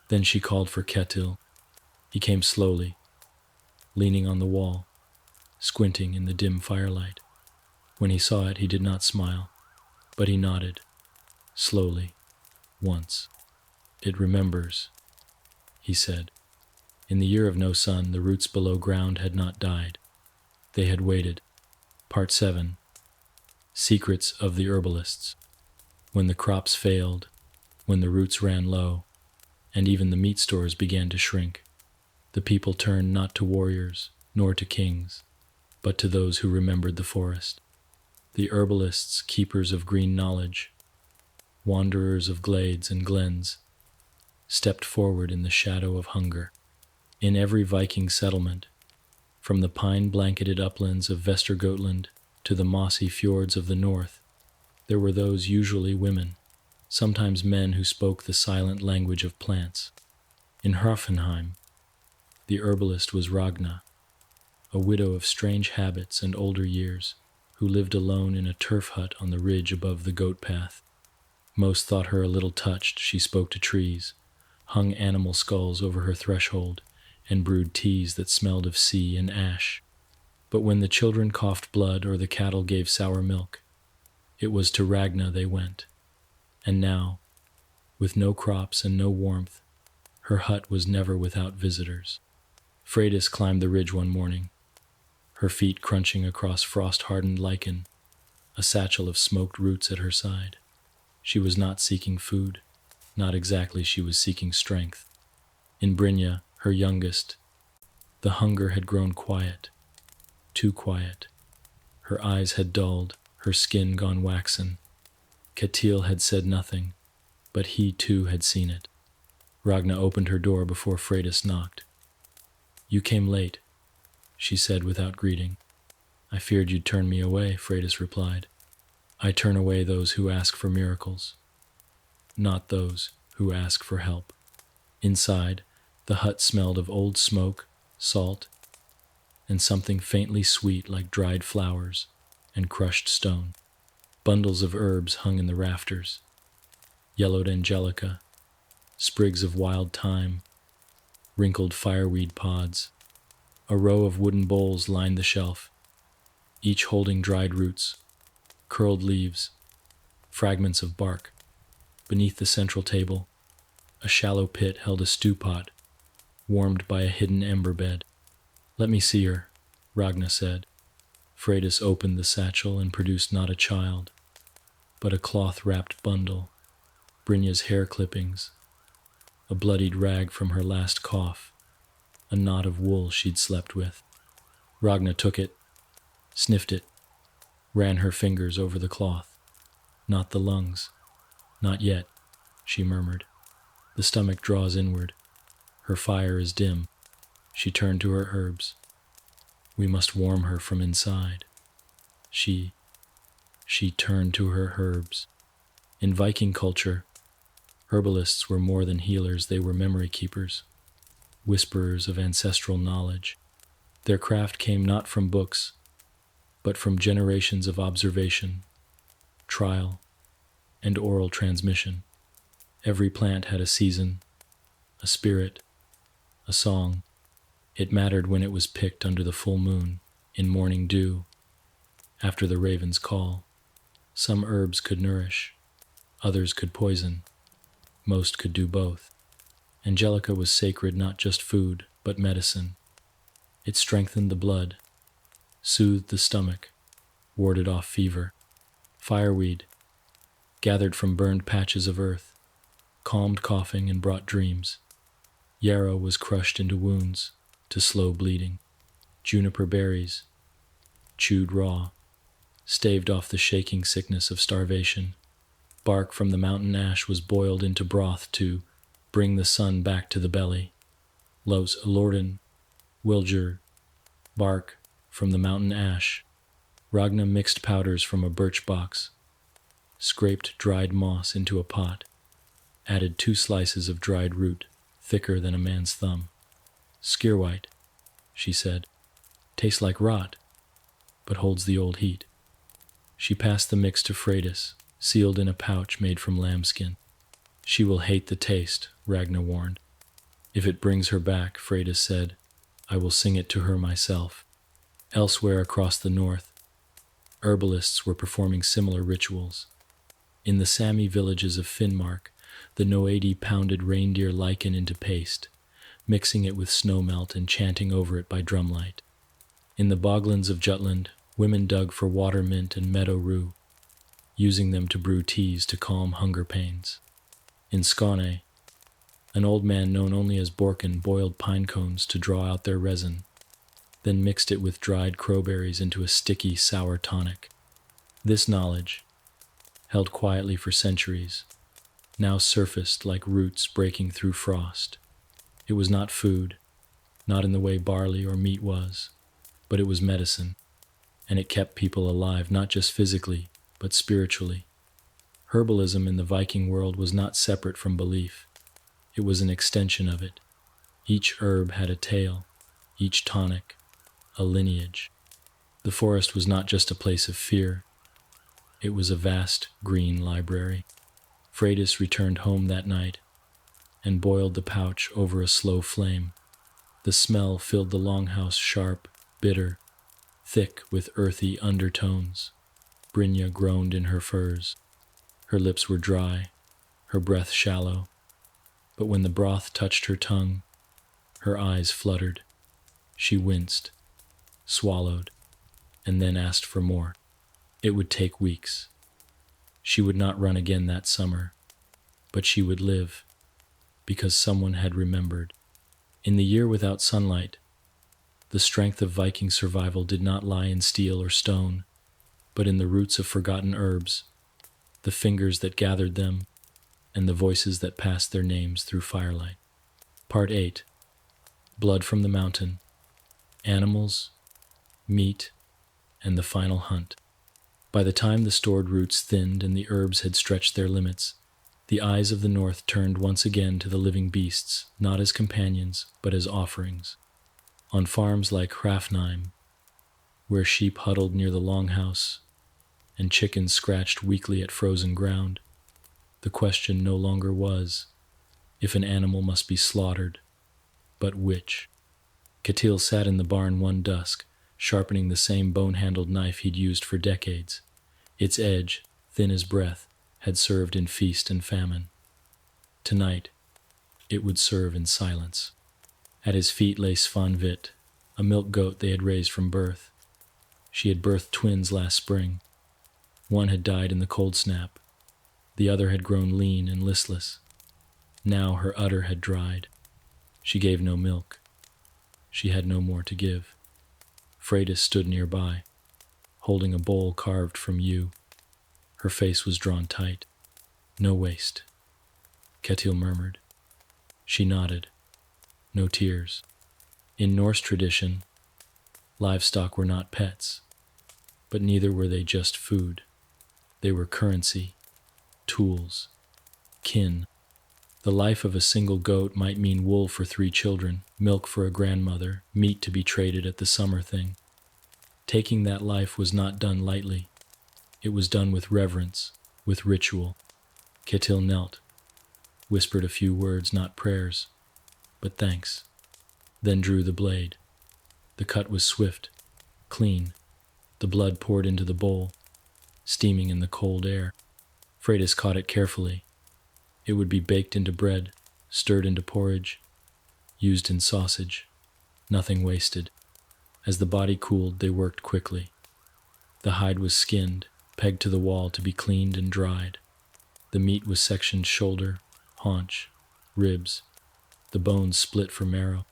Speaker 1: Then she called for Ketil. He came slowly, leaning on the wall, squinting in the dim firelight. When he saw it, he did not smile, but he nodded, slowly, once. "It remembers," he said. In the year of no sun, the roots below ground had not died. They had waited. Part 7. Secrets of the Herbalists. When the crops failed, when the roots ran low, and even the meat stores began to shrink, the people turned not to warriors, nor to kings, but to those who remembered the forest. The herbalists, keepers of green knowledge, wanderers of glades and glens, stepped forward in the shadow of hunger. In every Viking settlement, from the pine-blanketed uplands of Vestergotland to the mossy fjords of the north, there were those, usually women, sometimes men, who spoke the silent language of plants. In Hrafnheim, the herbalist was Ragna, a widow of strange habits and older years, who lived alone in a turf hut on the ridge above the goat path. Most thought her a little touched. She spoke to trees, hung animal skulls over her threshold, and brewed teas that smelled of sea and ash. But when the children coughed blood or the cattle gave sour milk, it was to Ragna they went. And now, with no crops and no warmth, her hut was never without visitors. Freydis climbed the ridge one morning, her feet crunching across frost-hardened lichen, a satchel of smoked roots at her side. She was not seeking food. Not exactly. She was seeking strength. In Brynja, her youngest, the hunger had grown quiet, too quiet. Her eyes had dulled, her skin gone waxen. Ketil had said nothing, but he too had seen it. Ragna opened her door before Freydis knocked. "You came late," she said without greeting. "I feared you'd turn me away," Freydis replied. "I turn away those who ask for miracles, not those who ask for help." Inside, the hut smelled of old smoke, salt, and something faintly sweet like dried flowers and crushed stone. Bundles of herbs hung in the rafters, yellowed angelica, sprigs of wild thyme, wrinkled fireweed pods. A row of wooden bowls lined the shelf, each holding dried roots, curled leaves, fragments of bark. Beneath the central table, a shallow pit held a stew pot, warmed by a hidden ember bed. "Let me see her," Ragna said. Freydis opened the satchel and produced not a child, but a cloth-wrapped bundle, Brynja's hair clippings, a bloodied rag from her last cough, a knot of wool she'd slept with. Ragna took it, sniffed it, ran her fingers over the cloth. "Not the lungs. Not yet," she murmured. "The stomach draws inward. Her fire is dim." She turned to her herbs. "We must warm her from inside." She turned to her herbs. In Viking culture, herbalists were more than healers. They were memory keepers, whisperers of ancestral knowledge. Their craft came not from books, but from generations of observation, trial, and oral transmission. Every plant had a season, a spirit, a song. It mattered when it was picked under the full moon, in morning dew, after the raven's call. Some herbs could nourish, others could poison, most could do both. Angelica was sacred, not just food, but medicine. It strengthened the blood, soothed the stomach, warded off fever. Fireweed, gathered from burned patches of earth, calmed coughing and brought dreams. Yarrow was crushed into wounds, to slow bleeding. Juniper berries, chewed raw, staved off the shaking sickness of starvation. Bark from the mountain ash was boiled into broth to bring the sun back to the belly. Los Alorden, Wilger, bark from the mountain ash. Ragna mixed powders from a birch box, scraped dried moss into a pot, added 2 slices of dried root, thicker than a man's thumb. Skierwhite, she said, tastes like rot, but holds the old heat. She passed the mix to Freydis, sealed in a pouch made from lambskin. She will hate the taste, Ragna warned. If it brings her back, Freydis said, I will sing it to her myself. Elsewhere across the north, herbalists were performing similar rituals. In the Sami villages of Finnmark, the Noadi pounded reindeer lichen into paste, mixing it with snowmelt and chanting over it by drumlight. In the boglands of Jutland, women dug for water mint and meadow rue, using them to brew teas to calm hunger pains. In Skåne, an old man known only as Borkin boiled pine cones to draw out their resin, then mixed it with dried crowberries into a sticky, sour tonic. This knowledge, held quietly for centuries, now surfaced like roots breaking through frost. It was not food, not in the way barley or meat was, but it was medicine, and it kept people alive not just physically, but spiritually. Herbalism in the Viking world was not separate from belief. It was an extension of it. Each herb had a tale, each tonic, a lineage. The forest was not just a place of fear. It was a vast green library. Freydis returned home that night and boiled the pouch over a slow flame. The smell filled the longhouse, sharp, bitter, thick with earthy undertones. Brynja groaned in her furs. Her lips were dry, her breath shallow, but when the broth touched her tongue, her eyes fluttered. She winced, swallowed, and then asked for more. It would take weeks. She would not run again that summer, but she would live, because someone had remembered. In the year without sunlight, the strength of Viking survival did not lie in steel or stone, but in the roots of forgotten herbs, the fingers that gathered them, and the voices that passed their names through firelight. Part 8. Blood from the Mountain. Animals, meat, and the final hunt. By the time the stored roots thinned and the herbs had stretched their limits, the eyes of the north turned once again to the living beasts, not as companions, but as offerings. On farms like Hrafnheim, where sheep huddled near the longhouse and chickens scratched weakly at frozen ground, the question no longer was if an animal must be slaughtered, but which. Ketil sat in the barn one dusk, sharpening the same bone-handled knife he'd used for decades. Its edge, thin as breath, had served in feast and famine. Tonight, it would serve in silence. At his feet lay Svanvit, a milk goat they had raised from birth. She had birthed twins last spring. One had died in the cold snap. The other had grown lean and listless. Now her udder had dried. She gave no milk. She had no more to give. Freydis stood nearby, holding a bowl carved from yew. Her face was drawn tight. No waste. Ketil murmured. She nodded. No tears. In Norse tradition, livestock were not pets, but neither were they just food. They were currency, tools, kin. The life of a single goat might mean wool for 3 children, milk for a grandmother, meat to be traded at the summer thing. Taking that life was not done lightly. It was done with reverence, with ritual. Ketil knelt, whispered a few words, not prayers, but thanks. Then drew the blade. The cut was swift, clean. The blood poured into the bowl, steaming in the cold air. Freitas caught it carefully. It would be baked into bread, stirred into porridge, used in sausage. Nothing wasted. As the body cooled, they worked quickly. The hide was skinned, pegged to the wall to be cleaned and dried. The meat was sectioned shoulder, haunch, ribs. The bones split for marrow.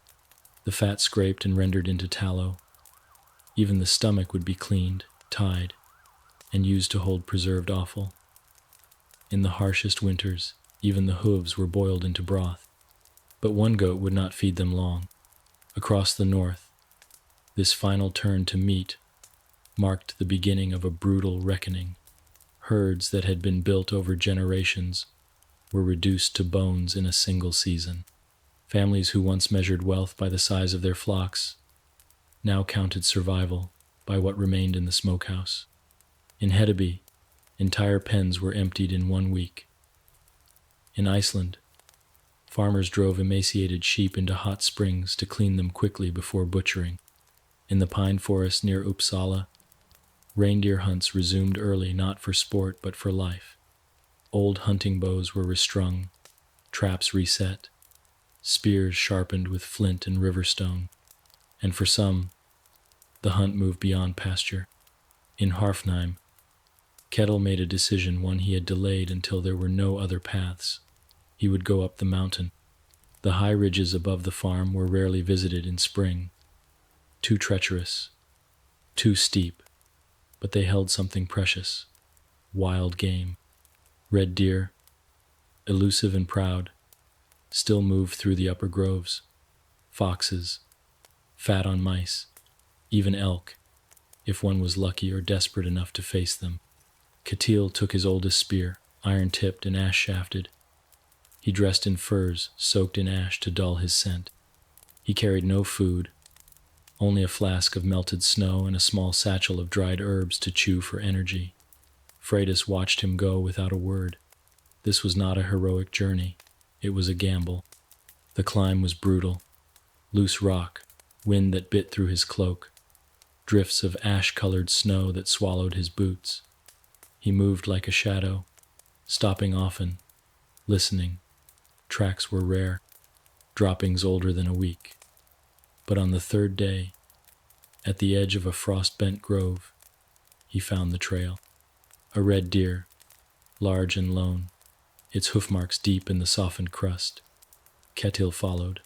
Speaker 1: The fat scraped and rendered into tallow. Even the stomach would be cleaned, tied, and used to hold preserved offal. In the harshest winters, even the hooves were boiled into broth. But one goat would not feed them long. Across the north, this final turn to meat marked the beginning of a brutal reckoning. Herds that had been built over generations were reduced to bones in a single season. Families who once measured wealth by the size of their flocks now counted survival by what remained in the smokehouse. In Hedeby, entire pens were emptied in 1 week. In Iceland, farmers drove emaciated sheep into hot springs to clean them quickly before butchering. In the pine forest near Uppsala, reindeer hunts resumed early, not for sport but for life. Old hunting bows were restrung, traps reset, spears sharpened with flint and riverstone. And for some, the hunt moved beyond pasture. In Hafnheim, Ketil made a decision, one he had delayed until there were no other paths. He would go up the mountain. The high ridges above the farm were rarely visited in spring. Too treacherous, too steep, but they held something precious. Wild game. Red deer, elusive and proud, still moved through the upper groves. Foxes, fat on mice, even elk, if one was lucky or desperate enough to face them. Ketil took his oldest spear, iron-tipped and ash-shafted. He dressed in furs, soaked in ash to dull his scent. He carried no food, only a flask of melted snow and a small satchel of dried herbs to chew for energy. Freitas watched him go without a word. This was not a heroic journey. It was a gamble. The climb was brutal. Loose rock, wind that bit through his cloak, drifts of ash-colored snow that swallowed his boots. He moved like a shadow, stopping often, listening. Tracks were rare, droppings older than a week. But on the third day, at the edge of a frost-bent grove, he found the trail. A red deer, large and lone, its hoofmarks deep in the softened crust. Ketil followed.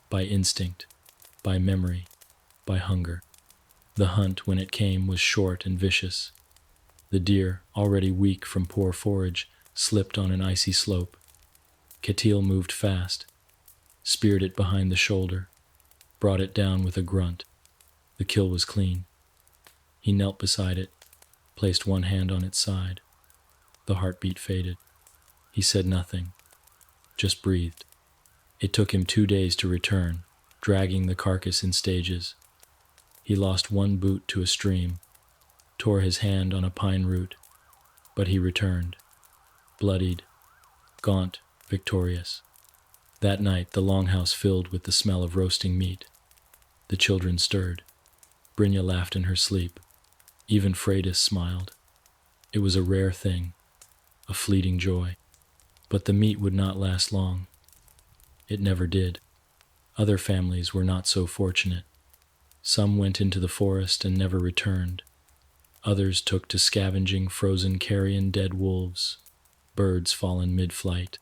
Speaker 1: By instinct, by memory, by hunger. The hunt, when it came, was short and vicious. The deer, already weak from poor forage, slipped on an icy slope. Ketil moved fast, speared it behind the shoulder, brought it down with a grunt. The kill was clean. He knelt beside it, placed one hand on its side. The heartbeat faded. He said nothing, just breathed. It took him 2 days to return, dragging the carcass in stages. He lost one boot to a stream, tore his hand on a pine root, but he returned, bloodied, gaunt, victorious. That night the longhouse filled with the smell of roasting meat. The children stirred. Brynja laughed in her sleep. Even Freitas smiled. It was a rare thing, a fleeting joy. But the meat would not last long. It never did. Other families were not so fortunate. Some went into the forest and never returned. Others took to scavenging frozen carrion dead wolves, birds fallen mid-flight.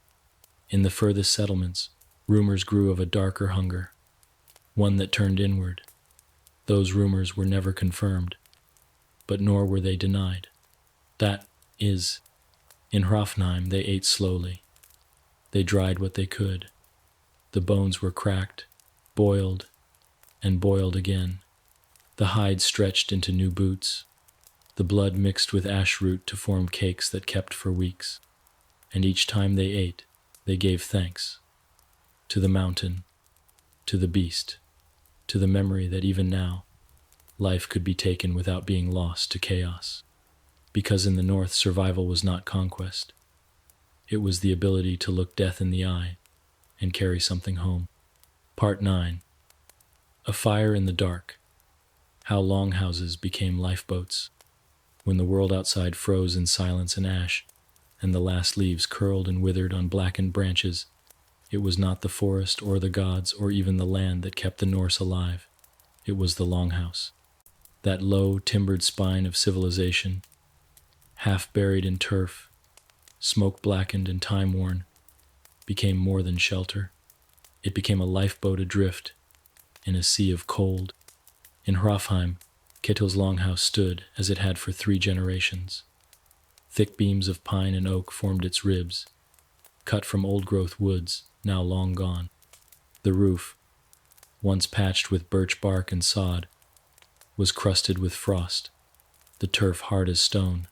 Speaker 1: In the furthest settlements, rumors grew of a darker hunger, one that turned inward. Those rumors were never confirmed, but nor were they denied. That is, in Hafnheim they ate slowly. They dried what they could. The bones were cracked, boiled, and boiled again. The hide stretched into new boots. The blood mixed with ash root to form cakes that kept for weeks. And each time they ate, they gave thanks. To the mountain, to the beast, to the memory that even now, life could be taken without being lost to chaos. Because in the north, survival was not conquest. It was the ability to look death in the eye and carry something home. Part 9. A Fire in the Dark. How Longhouses Became Lifeboats. When the world outside froze in silence and ash, and the last leaves curled and withered on blackened branches, it was not the forest or the gods or even the land that kept the Norse alive. It was the longhouse. That low, timbered spine of civilization, half buried in turf, smoke blackened and time worn, became more than shelter. It became a lifeboat adrift in a sea of cold. In Hrafheim, Ketil's longhouse stood as it had for 3 generations. Thick beams of pine and oak formed its ribs, cut from old-growth woods, now long gone. The roof, once patched with birch bark and sod, was crusted with frost, the turf hard as stone.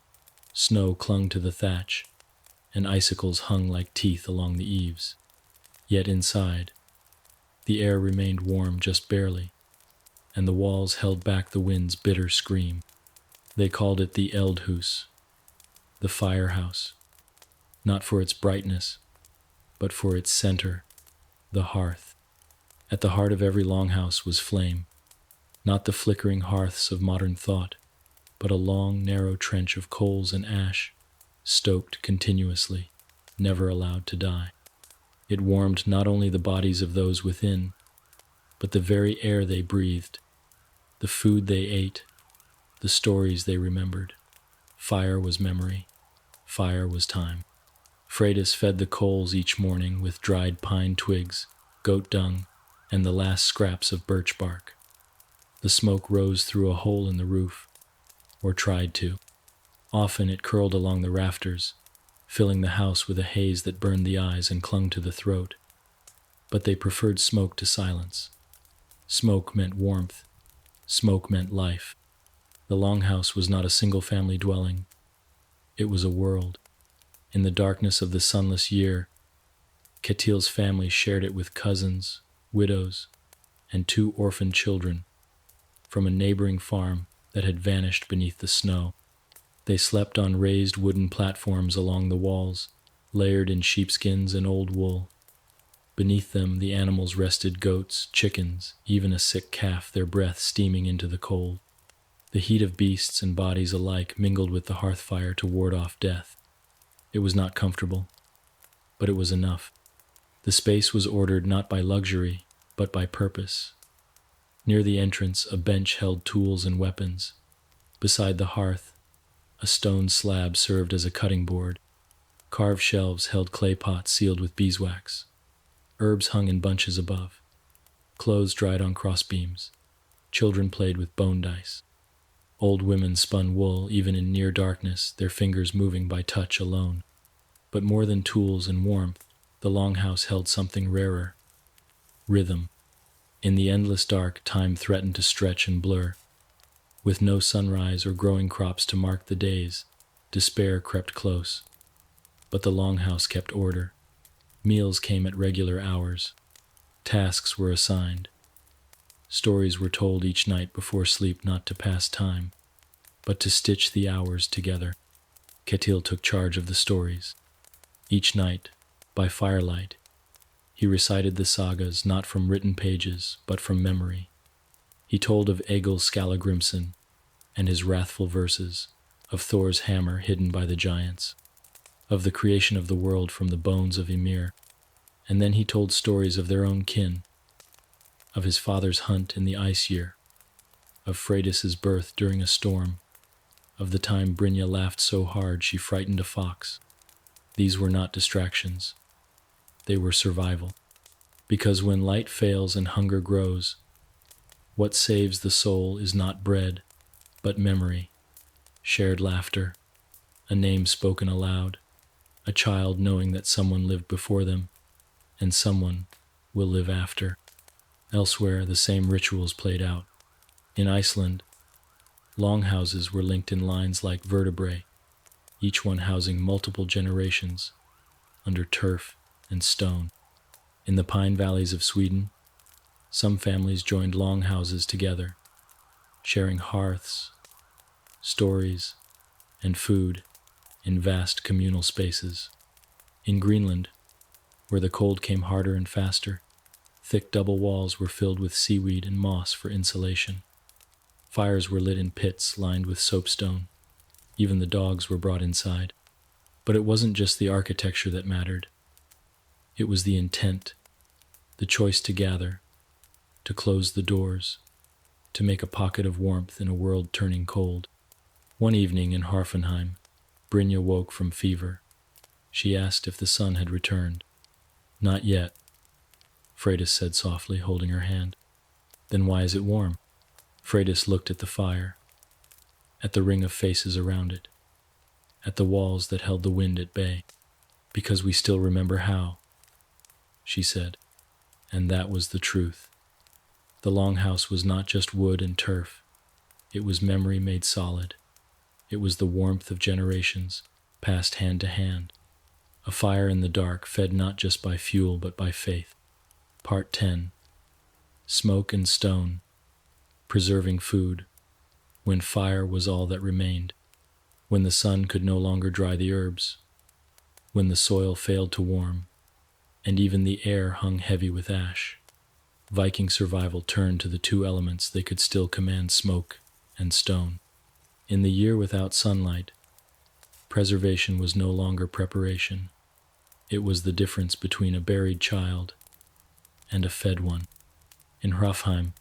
Speaker 1: Snow clung to the thatch, and icicles hung like teeth along the eaves. Yet inside, the air remained warm just barely, and the walls held back the wind's bitter scream. They called it the Eldhus, the firehouse, not for its brightness, but for its center, the hearth. At the heart of every longhouse was flame, not the flickering hearths of modern thought, but a long, narrow trench of coals and ash, stoked continuously, never allowed to die. It warmed not only the bodies of those within, but the very air they breathed, the food they ate, the stories they remembered. Fire was memory. Fire was time. Freydis fed the coals each morning with dried pine twigs, goat dung, and the last scraps of birch bark. The smoke rose through a hole in the roof, or tried to. Often it curled along the rafters, filling the house with a haze that burned the eyes and clung to the throat. But they preferred smoke to silence. Smoke meant warmth. Smoke meant life. The longhouse was not a single-family dwelling. It was a world. In the darkness of the sunless year, Ketil's family shared it with cousins, widows, and 2 orphaned children from a neighboring farm that had vanished beneath the snow. They slept on raised wooden platforms along the walls, layered in sheepskins and old wool. Beneath them, the animals rested: goats, chickens, even a sick calf, their breath steaming into the cold. The heat of beasts and bodies alike mingled with the hearth fire to ward off death. It was not comfortable, but it was enough. The space was ordered not by luxury, but by purpose. Near the entrance, a bench held tools and weapons. Beside the hearth, a stone slab served as a cutting board. Carved shelves held clay pots sealed with beeswax. Herbs hung in bunches above. Clothes dried on crossbeams. Children played with bone dice. Old women spun wool even in near darkness, their fingers moving by touch alone. But more than tools and warmth, the longhouse held something rarer: rhythm. In the endless dark, time threatened to stretch and blur. With no sunrise or growing crops to mark the days, despair crept close. But the longhouse kept order. Meals came at regular hours. Tasks were assigned. Stories were told each night before sleep, not to pass time, but to stitch the hours together. Ketil took charge of the stories. Each night, by firelight, he recited the sagas not from written pages, but from memory. He told of Egil Skallagrimsson and his wrathful verses, of Thor's hammer hidden by the giants, of the creation of the world from the bones of Ymir. And then he told stories of their own kin, of his father's hunt in the ice year, of Freydis's birth during a storm, of the time Brynja laughed so hard she frightened a fox. These were not distractions. They were survival. Because when light fails and hunger grows, what saves the soul is not bread, but memory, shared laughter, a name spoken aloud, a child knowing that someone lived before them, and someone will live after. Elsewhere, the same rituals played out. In Iceland, longhouses were linked in lines like vertebrae, each one housing multiple generations, under turf and stone. In the pine valleys of Sweden, some families joined longhouses together, sharing hearths, stories, and food in vast communal spaces. In Greenland, where the cold came harder and faster, Thick double walls were filled with seaweed and moss for insulation. Fires were lit in pits lined with soapstone. Even the dogs were brought inside. But it wasn't just the architecture that mattered. It was the intent, the choice to gather, to close the doors, to make a pocket of warmth in a world turning cold. One evening in Harfenheim, Brynja woke from fever. She asked if the sun had returned. Not yet, Freydis said softly, holding her hand. Then why is it warm? Freydis looked at the fire, at the ring of faces around it, at the walls that held the wind at bay. Because we still remember how, she said, and that was the truth. The longhouse was not just wood and turf. It was memory made solid. It was the warmth of generations, passed hand to hand. A fire in the dark, fed not just by fuel but by faith. Part 10. Smoke and stone, preserving food, when fire was all that remained, when the sun could no longer dry the herbs, when the soil failed to warm, and even the air hung heavy with ash. Viking survival turned to the two elements they could still command: smoke and stone. In the year without sunlight, preservation was no longer preparation. It was the difference between a buried child and a fed one. In Hrafheim,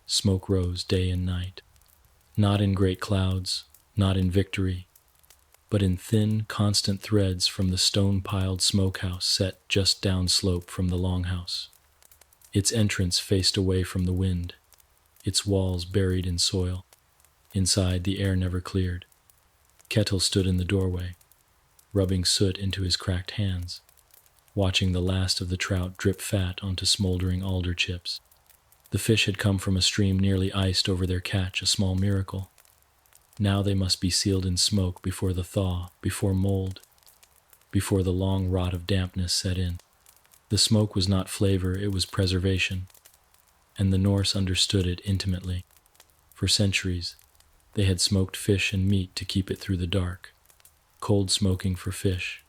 Speaker 1: smoke rose day and night, not in great clouds, not in victory, but in thin, constant threads from the stone-piled smokehouse set just downslope from the longhouse. Its entrance faced away from the wind, its walls buried in soil. Inside, the air never cleared. Ketil stood in the doorway, rubbing soot into his cracked hands, watching the last of the trout drip fat onto smoldering alder chips. The fish had come from a stream nearly iced over their catch, a small miracle. Now they must be sealed in smoke before the thaw, before mold, before the long rot of dampness set in. The smoke was not flavor, it was preservation, and the Norse understood it intimately. For centuries, they had smoked fish and meat to keep it through the dark. Cold smoking for fish,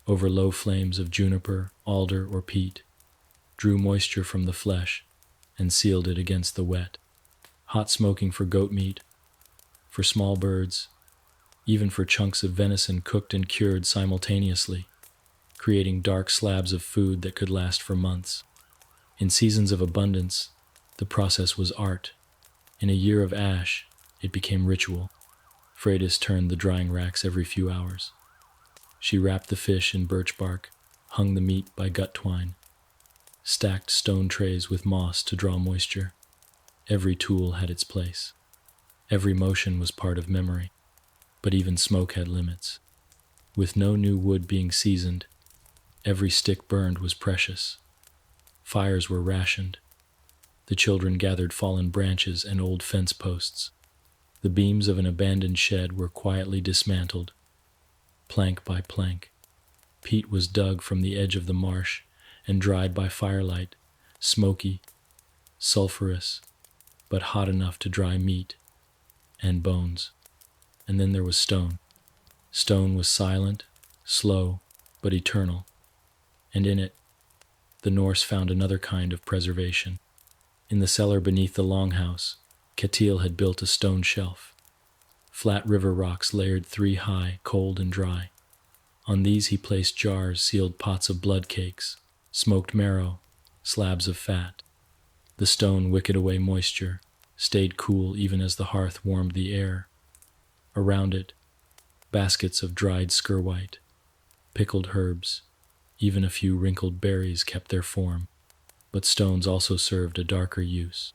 Speaker 1: over low flames of juniper, alder, or peat, drew moisture from the flesh and sealed it against the wet. Hot smoking for goat meat, for small birds, even for chunks of venison cooked and cured simultaneously, creating dark slabs of food that could last for months. In seasons of abundance, the process was art. In a year of ash, it became ritual. Freydis turned the drying racks every few hours. She wrapped the fish in birch bark, hung the meat by gut twine, stacked stone trays with moss to draw moisture. Every tool had its place. Every motion was part of memory. But even smoke had limits. With no new wood being seasoned, every stick burned was precious. Fires were rationed. The children gathered fallen branches and old fence posts. The beams of an abandoned shed were quietly dismantled, plank by plank. Peat was dug from the edge of the marsh and dried by firelight, smoky, sulphurous, but hot enough to dry meat and bones. And then there was stone. Stone was silent, slow, but eternal. And in it, the Norse found another kind of preservation. In the cellar beneath the longhouse, Ketil had built a stone shelf. Flat river rocks layered 3 high, cold and dry. On these he placed jars, sealed pots of blood cakes, smoked marrow, slabs of fat. The stone wicked away moisture, stayed cool even as the hearth warmed the air. Around it, baskets of dried skirwhite, pickled herbs, even a few wrinkled berries kept their form. But stones also served a darker use.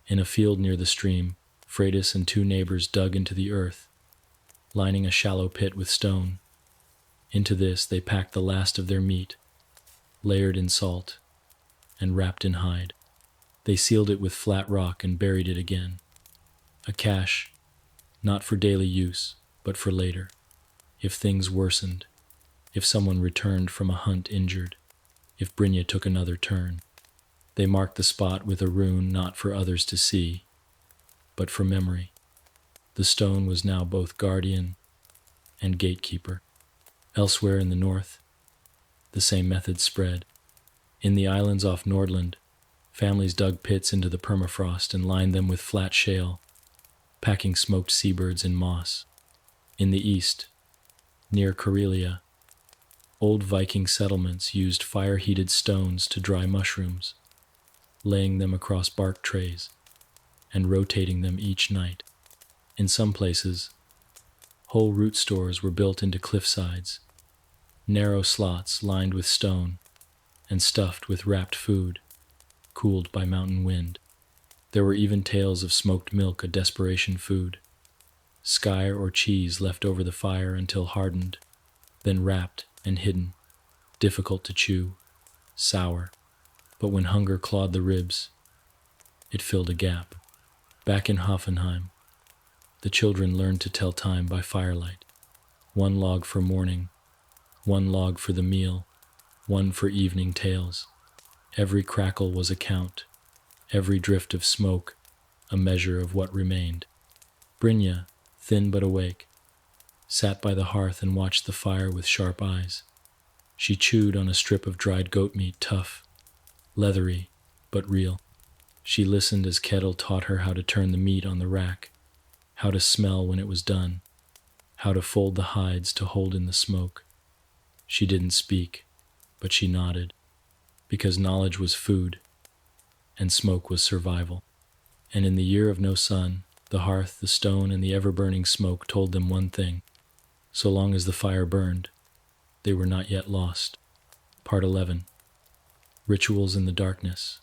Speaker 1: In a field near the stream, Freydis and 2 neighbors dug into the earth, lining a shallow pit with stone. Into this they packed the last of their meat, layered in salt, and wrapped in hide. They sealed it with flat rock and buried it again. A cache, not for daily use, but for later. If things worsened, if someone returned from a hunt injured, if Brynja took another turn. They marked the spot with a rune not for others to see, but for memory. The stone was now both guardian and gatekeeper. Elsewhere in the north, the same method spread. In the islands off Nordland, families dug pits into the permafrost and lined them with flat shale, packing smoked seabirds in moss. In the east, near Karelia, old Viking settlements used fire-heated stones to dry mushrooms, laying them across bark trays and rotating them each night. In some places, whole root stores were built into cliff sides, narrow slots lined with stone and stuffed with wrapped food, cooled by mountain wind. There were even tales of smoked milk, a desperation food, skyr or cheese left over the fire until hardened, then wrapped and hidden, difficult to chew, sour, but when hunger clawed the ribs, it filled a gap. Back in Hoffenheim, the children learned to tell time by firelight. One log for morning, one log for the meal, one for evening tales. Every crackle was a count, every drift of smoke a measure of what remained. Brynja, thin but awake, sat by the hearth and watched the fire with sharp eyes. She chewed on a strip of dried goat meat, tough, leathery, but real. She listened as Ketil taught her how to turn the meat on the rack, how to smell when it was done, how to fold the hides to hold in the smoke. She didn't speak, but she nodded, because knowledge was food, and smoke was survival. And in the year of no sun, the hearth, the stone, and the ever-burning smoke told them one thing. So long as the fire burned, they were not yet lost. Part 11. Rituals in the darkness.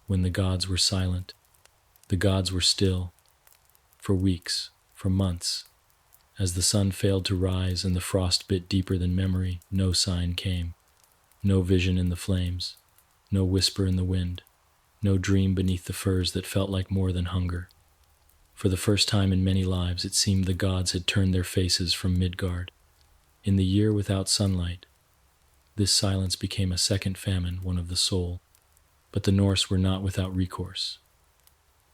Speaker 1: When the gods were silent, the gods were still, for weeks, for months. As the sun failed to rise and the frost bit deeper than memory, no sign came. No vision in the flames, no whisper in the wind, no dream beneath the firs that felt like more than hunger. For the first time in many lives, it seemed the gods had turned their faces from Midgard. In the year without sunlight, this silence became a second famine, one of the soul. But the Norse were not without recourse.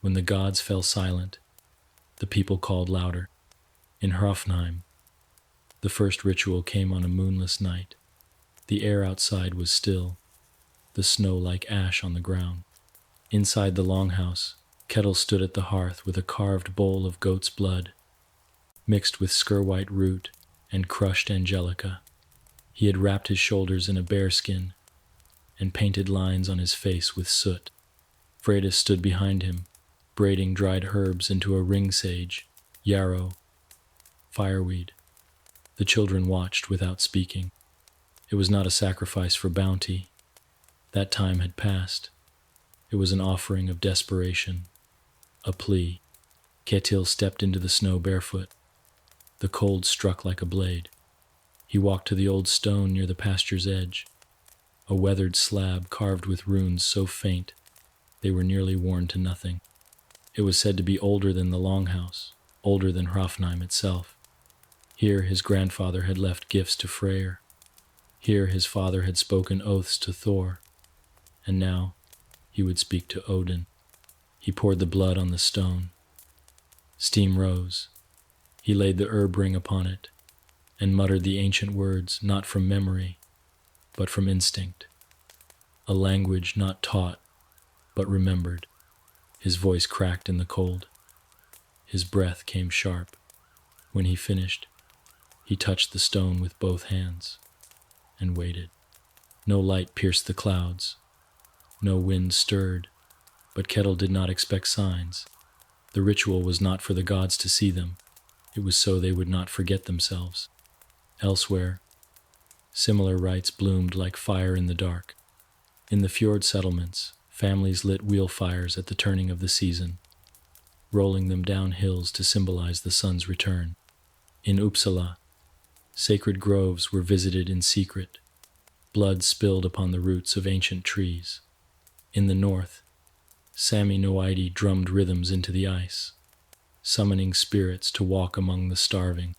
Speaker 1: When the gods fell silent, the people called louder. In Hrafnheim, the first ritual came on a moonless night. The air outside was still, the snow like ash on the ground. Inside the longhouse, Ketil stood at the hearth with a carved bowl of goat's blood, mixed with skir-white root and crushed angelica. He had wrapped his shoulders in a bearskin and painted lines on his face with soot. Freda stood behind him, braiding dried herbs into a ring sage, yarrow, fireweed. The children watched without speaking. It was not a sacrifice for bounty. That time had passed. It was an offering of desperation, a plea. Ketil stepped into the snow barefoot. The cold struck like a blade. He walked to the old stone near the pasture's edge, a weathered slab carved with runes so faint they were nearly worn to nothing. It was said to be older than the longhouse, older than Hrafnheim itself. Here his grandfather had left gifts to Freyr. Here his father had spoken oaths to Thor, and now he would speak to Odin. He poured the blood on the stone. Steam rose. He laid the herb ring upon it, and muttered the ancient words not from memory, but from instinct. A language not taught, but remembered. His voice cracked in the cold. His breath came sharp. When he finished, he touched the stone with both hands and waited. No light pierced the clouds. No wind stirred, but Ketil did not expect signs. The ritual was not for the gods to see them. It was so they would not forget themselves. Elsewhere, similar rites bloomed like fire in the dark. In the fjord settlements, families lit wheel fires at the turning of the season, rolling them down hills to symbolize the sun's return. In Uppsala, sacred groves were visited in secret, blood spilled upon the roots of ancient trees. In the north, Sami Noaidi drummed rhythms into the ice, summoning spirits to walk among the starving.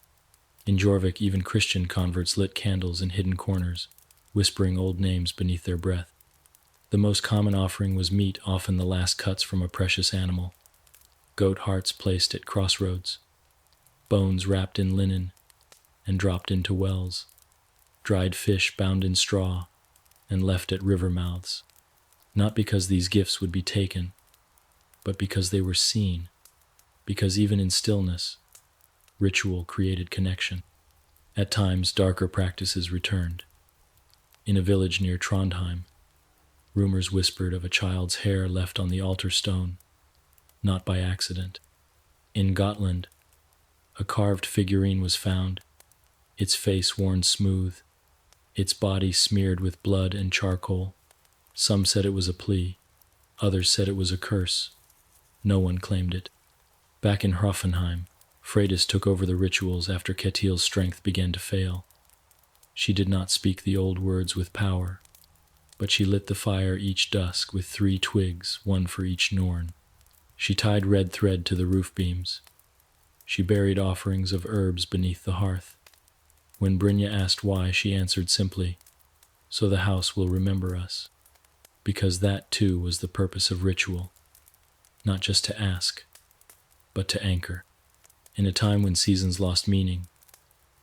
Speaker 1: In Jorvik, even Christian converts lit candles in hidden corners, whispering old names beneath their breath. The most common offering was meat, often the last cuts from a precious animal. Goat hearts placed at crossroads, bones wrapped in linen and dropped into wells, dried fish bound in straw, and left at river mouths, not because these gifts would be taken, but because they were seen, because even in stillness, ritual created connection. At times, darker practices returned. In a village near Trondheim, rumors whispered of a child's hair left on the altar stone, not by accident. In Gotland, a carved figurine was found, its face worn smooth, its body smeared with blood and charcoal. Some said it was a plea, others said it was a curse. No one claimed it. Back in Hoffenheim, Freydis took over the rituals after Ketil's strength began to fail. She did not speak the old words with power, but she lit the fire each dusk with 3 twigs, one for each Norn. She tied red thread to the roof beams. She buried offerings of herbs beneath the hearth. When Brynja asked why, she answered simply, "So the house will remember us." Because that, too, was the purpose of ritual. Not just to ask, but to anchor. In a time when seasons lost meaning,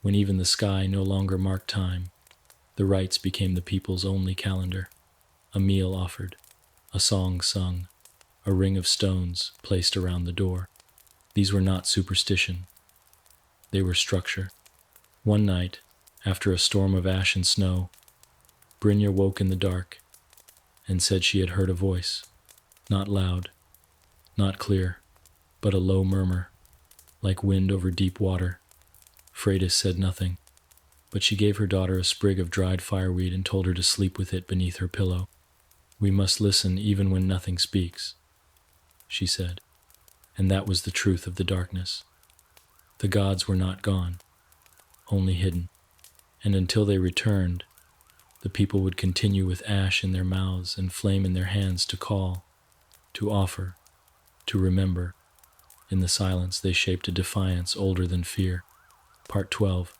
Speaker 1: when even the sky no longer marked time, the rites became the people's only calendar. A meal offered, a song sung, a ring of stones placed around the door. These were not superstition. They were structure. One night, after a storm of ash and snow, Brynja woke in the dark and said she had heard a voice, not loud, not clear, but a low murmur, like wind over deep water. Freydis said nothing, but she gave her daughter a sprig of dried fireweed and told her to sleep with it beneath her pillow. "We must listen even when nothing speaks," she said, and that was the truth of the darkness. The gods were not gone, only hidden, and until they returned, the people would continue with ash in their mouths and flame in their hands to call, to offer, to remember. In the silence, they shaped a defiance older than fear. Part 12.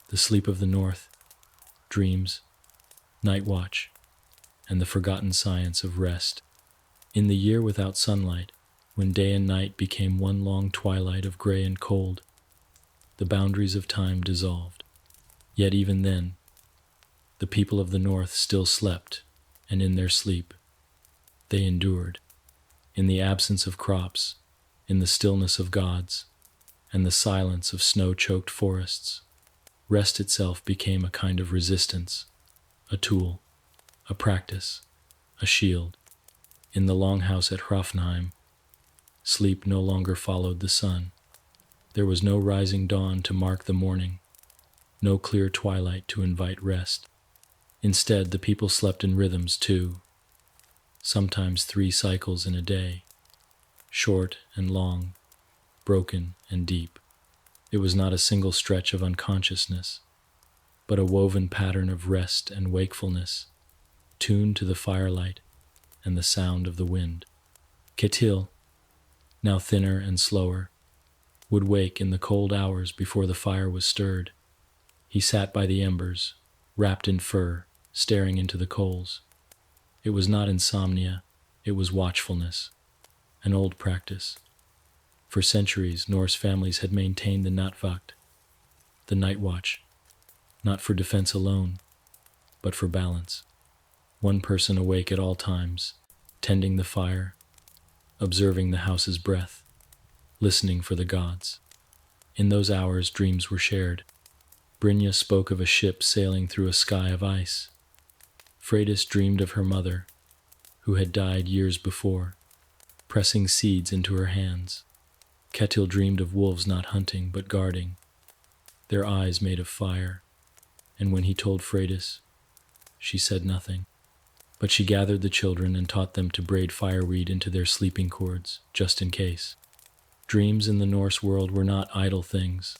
Speaker 1: The Sleep of the North, Dreams, Night Watch, and the Forgotten Science of Rest. In the year without sunlight, when day and night became one long twilight of gray and cold, the boundaries of time dissolved. Yet even then, the people of the North still slept, and in their sleep, they endured. In the absence of crops, in the stillness of gods, and the silence of snow-choked forests, rest itself became a kind of resistance, a tool, a practice, a shield. In the longhouse at Hoffenheim, sleep no longer followed the sun. There was no rising dawn to mark the morning, no clear twilight to invite rest. Instead, the people slept in rhythms too, sometimes 3 cycles in a day, short and long, broken and deep. It was not a single stretch of unconsciousness, but a woven pattern of rest and wakefulness, tuned to the firelight and the sound of the wind. Ketil, now thinner and slower, would wake in the cold hours before the fire was stirred. He sat by the embers, wrapped in fur, staring into the coals. It was not insomnia, it was watchfulness, an old practice. For centuries, Norse families had maintained the nattvacht, the night watch, not for defense alone, but for balance. One person awake at all times, tending the fire, observing the house's breath, listening for the gods. In those hours, dreams were shared. Brynja spoke of a ship sailing through a sky of ice. Freydis dreamed of her mother, who had died years before, pressing seeds into her hands. Ketil dreamed of wolves not hunting but guarding, their eyes made of fire, and when he told Freydis, she said nothing. But she gathered the children and taught them to braid fireweed into their sleeping cords, just in case. Dreams in the Norse world were not idle things.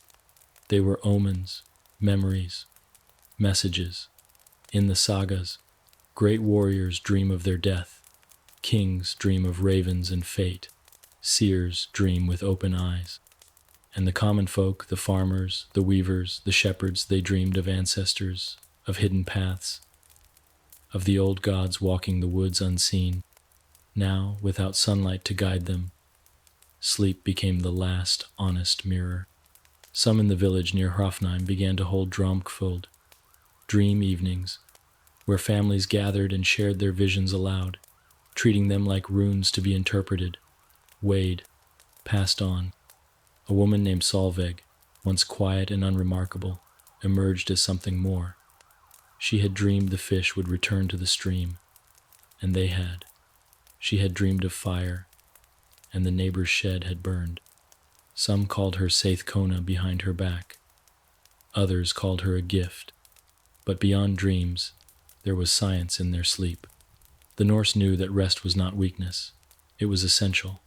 Speaker 1: They were omens, memories, messages. In the sagas, great warriors dream of their death. Kings dream of ravens and fate. Seers dream with open eyes. And the common folk, the farmers, the weavers, the shepherds, they dreamed of ancestors, of hidden paths, of the old gods walking the woods unseen. Now, without sunlight to guide them, sleep became the last honest mirror. Some in the village near Hoffenheim began to hold Dromkfuld, dream evenings, where families gathered and shared their visions aloud, treating them like runes to be interpreted, weighed, passed on. A woman named Solveig, once quiet and unremarkable, emerged as something more. She had dreamed the fish would return to the stream, and they had. She had dreamed of fire, and the neighbor's shed had burned. Some called her Saith Kona behind her back. Others called her a gift. But beyond dreams, there was science in their sleep. The Norse knew that rest was not weakness. It was essential.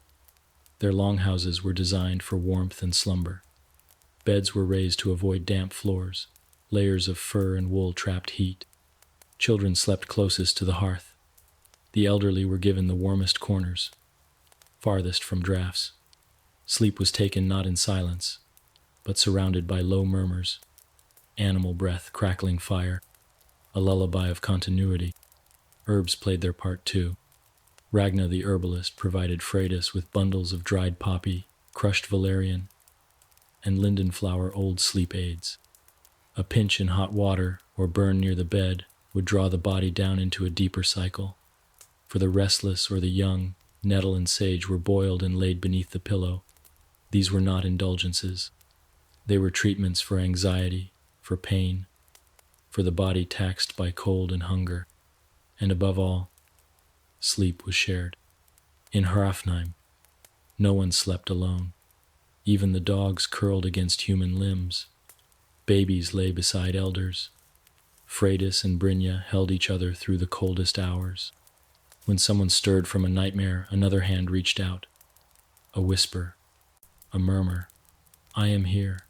Speaker 1: Their longhouses were designed for warmth and slumber. Beds were raised to avoid damp floors. Layers of fur and wool trapped heat. Children slept closest to the hearth. The elderly were given the warmest corners, farthest from drafts. Sleep was taken not in silence, but surrounded by low murmurs, animal breath, crackling fire, a lullaby of continuity. Herbs played their part too. Ragna the herbalist provided Freydis with bundles of dried poppy, crushed valerian, and lindenflower old sleep aids. A pinch in hot water or burn near the bed would draw the body down into a deeper cycle. For the restless or the young, nettle and sage were boiled and laid beneath the pillow. These were not indulgences. They were treatments for anxiety, for pain, for the body taxed by cold and hunger. And above all, sleep was shared. In Hrafnheim, no one slept alone. Even the dogs curled against human limbs. Babies lay beside elders. Freydis and Brynja held each other through the coldest hours. When someone stirred from a nightmare, another hand reached out. A whisper, a murmur. I am here.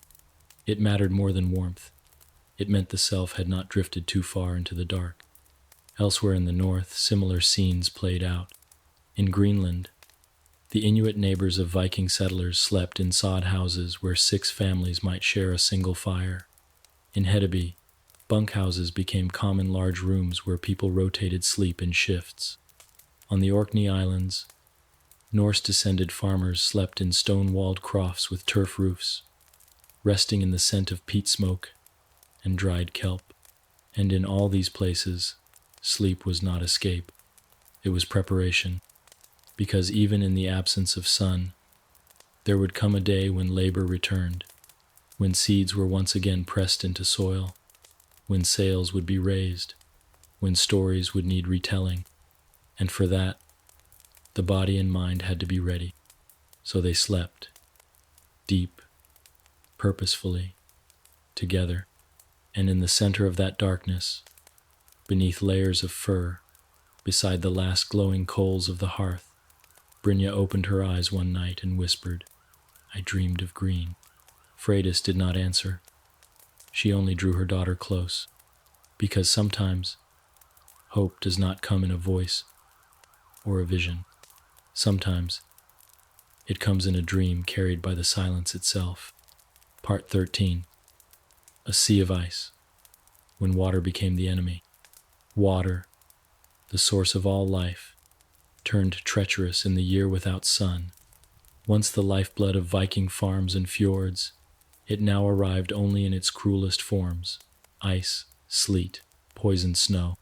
Speaker 1: It mattered more than warmth. It meant the self had not drifted too far into the dark. Elsewhere in the north, similar scenes played out. In Greenland, the Inuit neighbors of Viking settlers slept in sod houses where 6 families might share a single fire. In Hedeby, bunkhouses became common large rooms where people rotated sleep in shifts. On the Orkney Islands, Norse-descended farmers slept in stone-walled crofts with turf roofs, resting in the scent of peat smoke and dried kelp. And in all these places, sleep was not escape. It was preparation, because even in the absence of sun, there would come a day when labor returned, when seeds were once again pressed into soil, when sails would be raised, when stories would need retelling. And for that, the body and mind had to be ready. So they slept, deep, purposefully, together. And in the center of that darkness, beneath layers of fur, beside the last glowing coals of the hearth, Brynja opened her eyes one night and whispered, I dreamed of green. Freydis did not answer. She only drew her daughter close, because sometimes hope does not come in a voice or a vision. Sometimes it comes in a dream carried by the silence itself. Part 13. A sea of ice, when water became the enemy. Water, the source of all life, turned treacherous in the year without sun. Once the lifeblood of Viking farms and fjords, it now arrived only in its cruelest forms: ice, sleet, poisoned snow.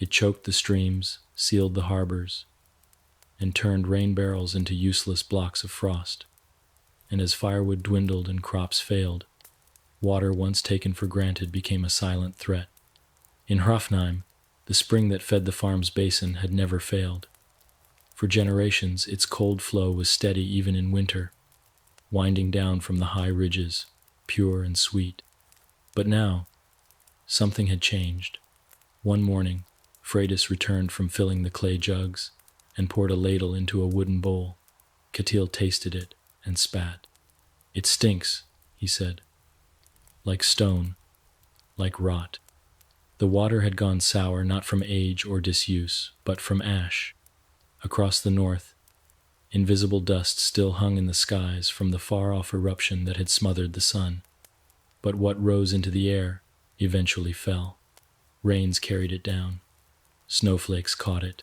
Speaker 1: It choked the streams, sealed the harbors, and turned rain barrels into useless blocks of frost. And as firewood dwindled and crops failed, water once taken for granted became a silent threat. In Hrafnheim, the spring that fed the farm's basin had never failed. For generations, its cold flow was steady even in winter, winding down from the high ridges, pure and sweet. But now, something had changed. One morning, Freydis returned from filling the clay jugs and poured a ladle into a wooden bowl. Ketil tasted it and spat. It stinks, he said. Like stone, like rot. The water had gone sour not from age or disuse, but from ash. Across the north, invisible dust still hung in the skies from the far-off eruption that had smothered the sun. But what rose into the air eventually fell. Rains carried it down. Snowflakes caught it.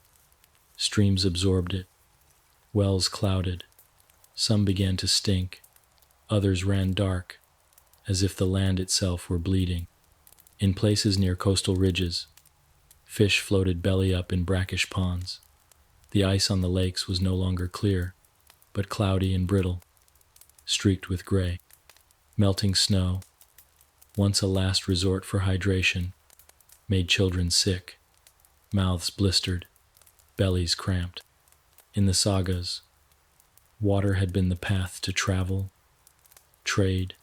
Speaker 1: Streams absorbed it. Wells clouded. Some began to stink. Others ran dark, as if the land itself were bleeding. In places near coastal ridges, Fish floated belly up in brackish ponds. The ice on the lakes was no longer clear, but cloudy and brittle, streaked with gray. Melting snow, once a last resort for hydration, made children sick, mouths blistered, bellies cramped. In the sagas, water had been the path to travel, trade,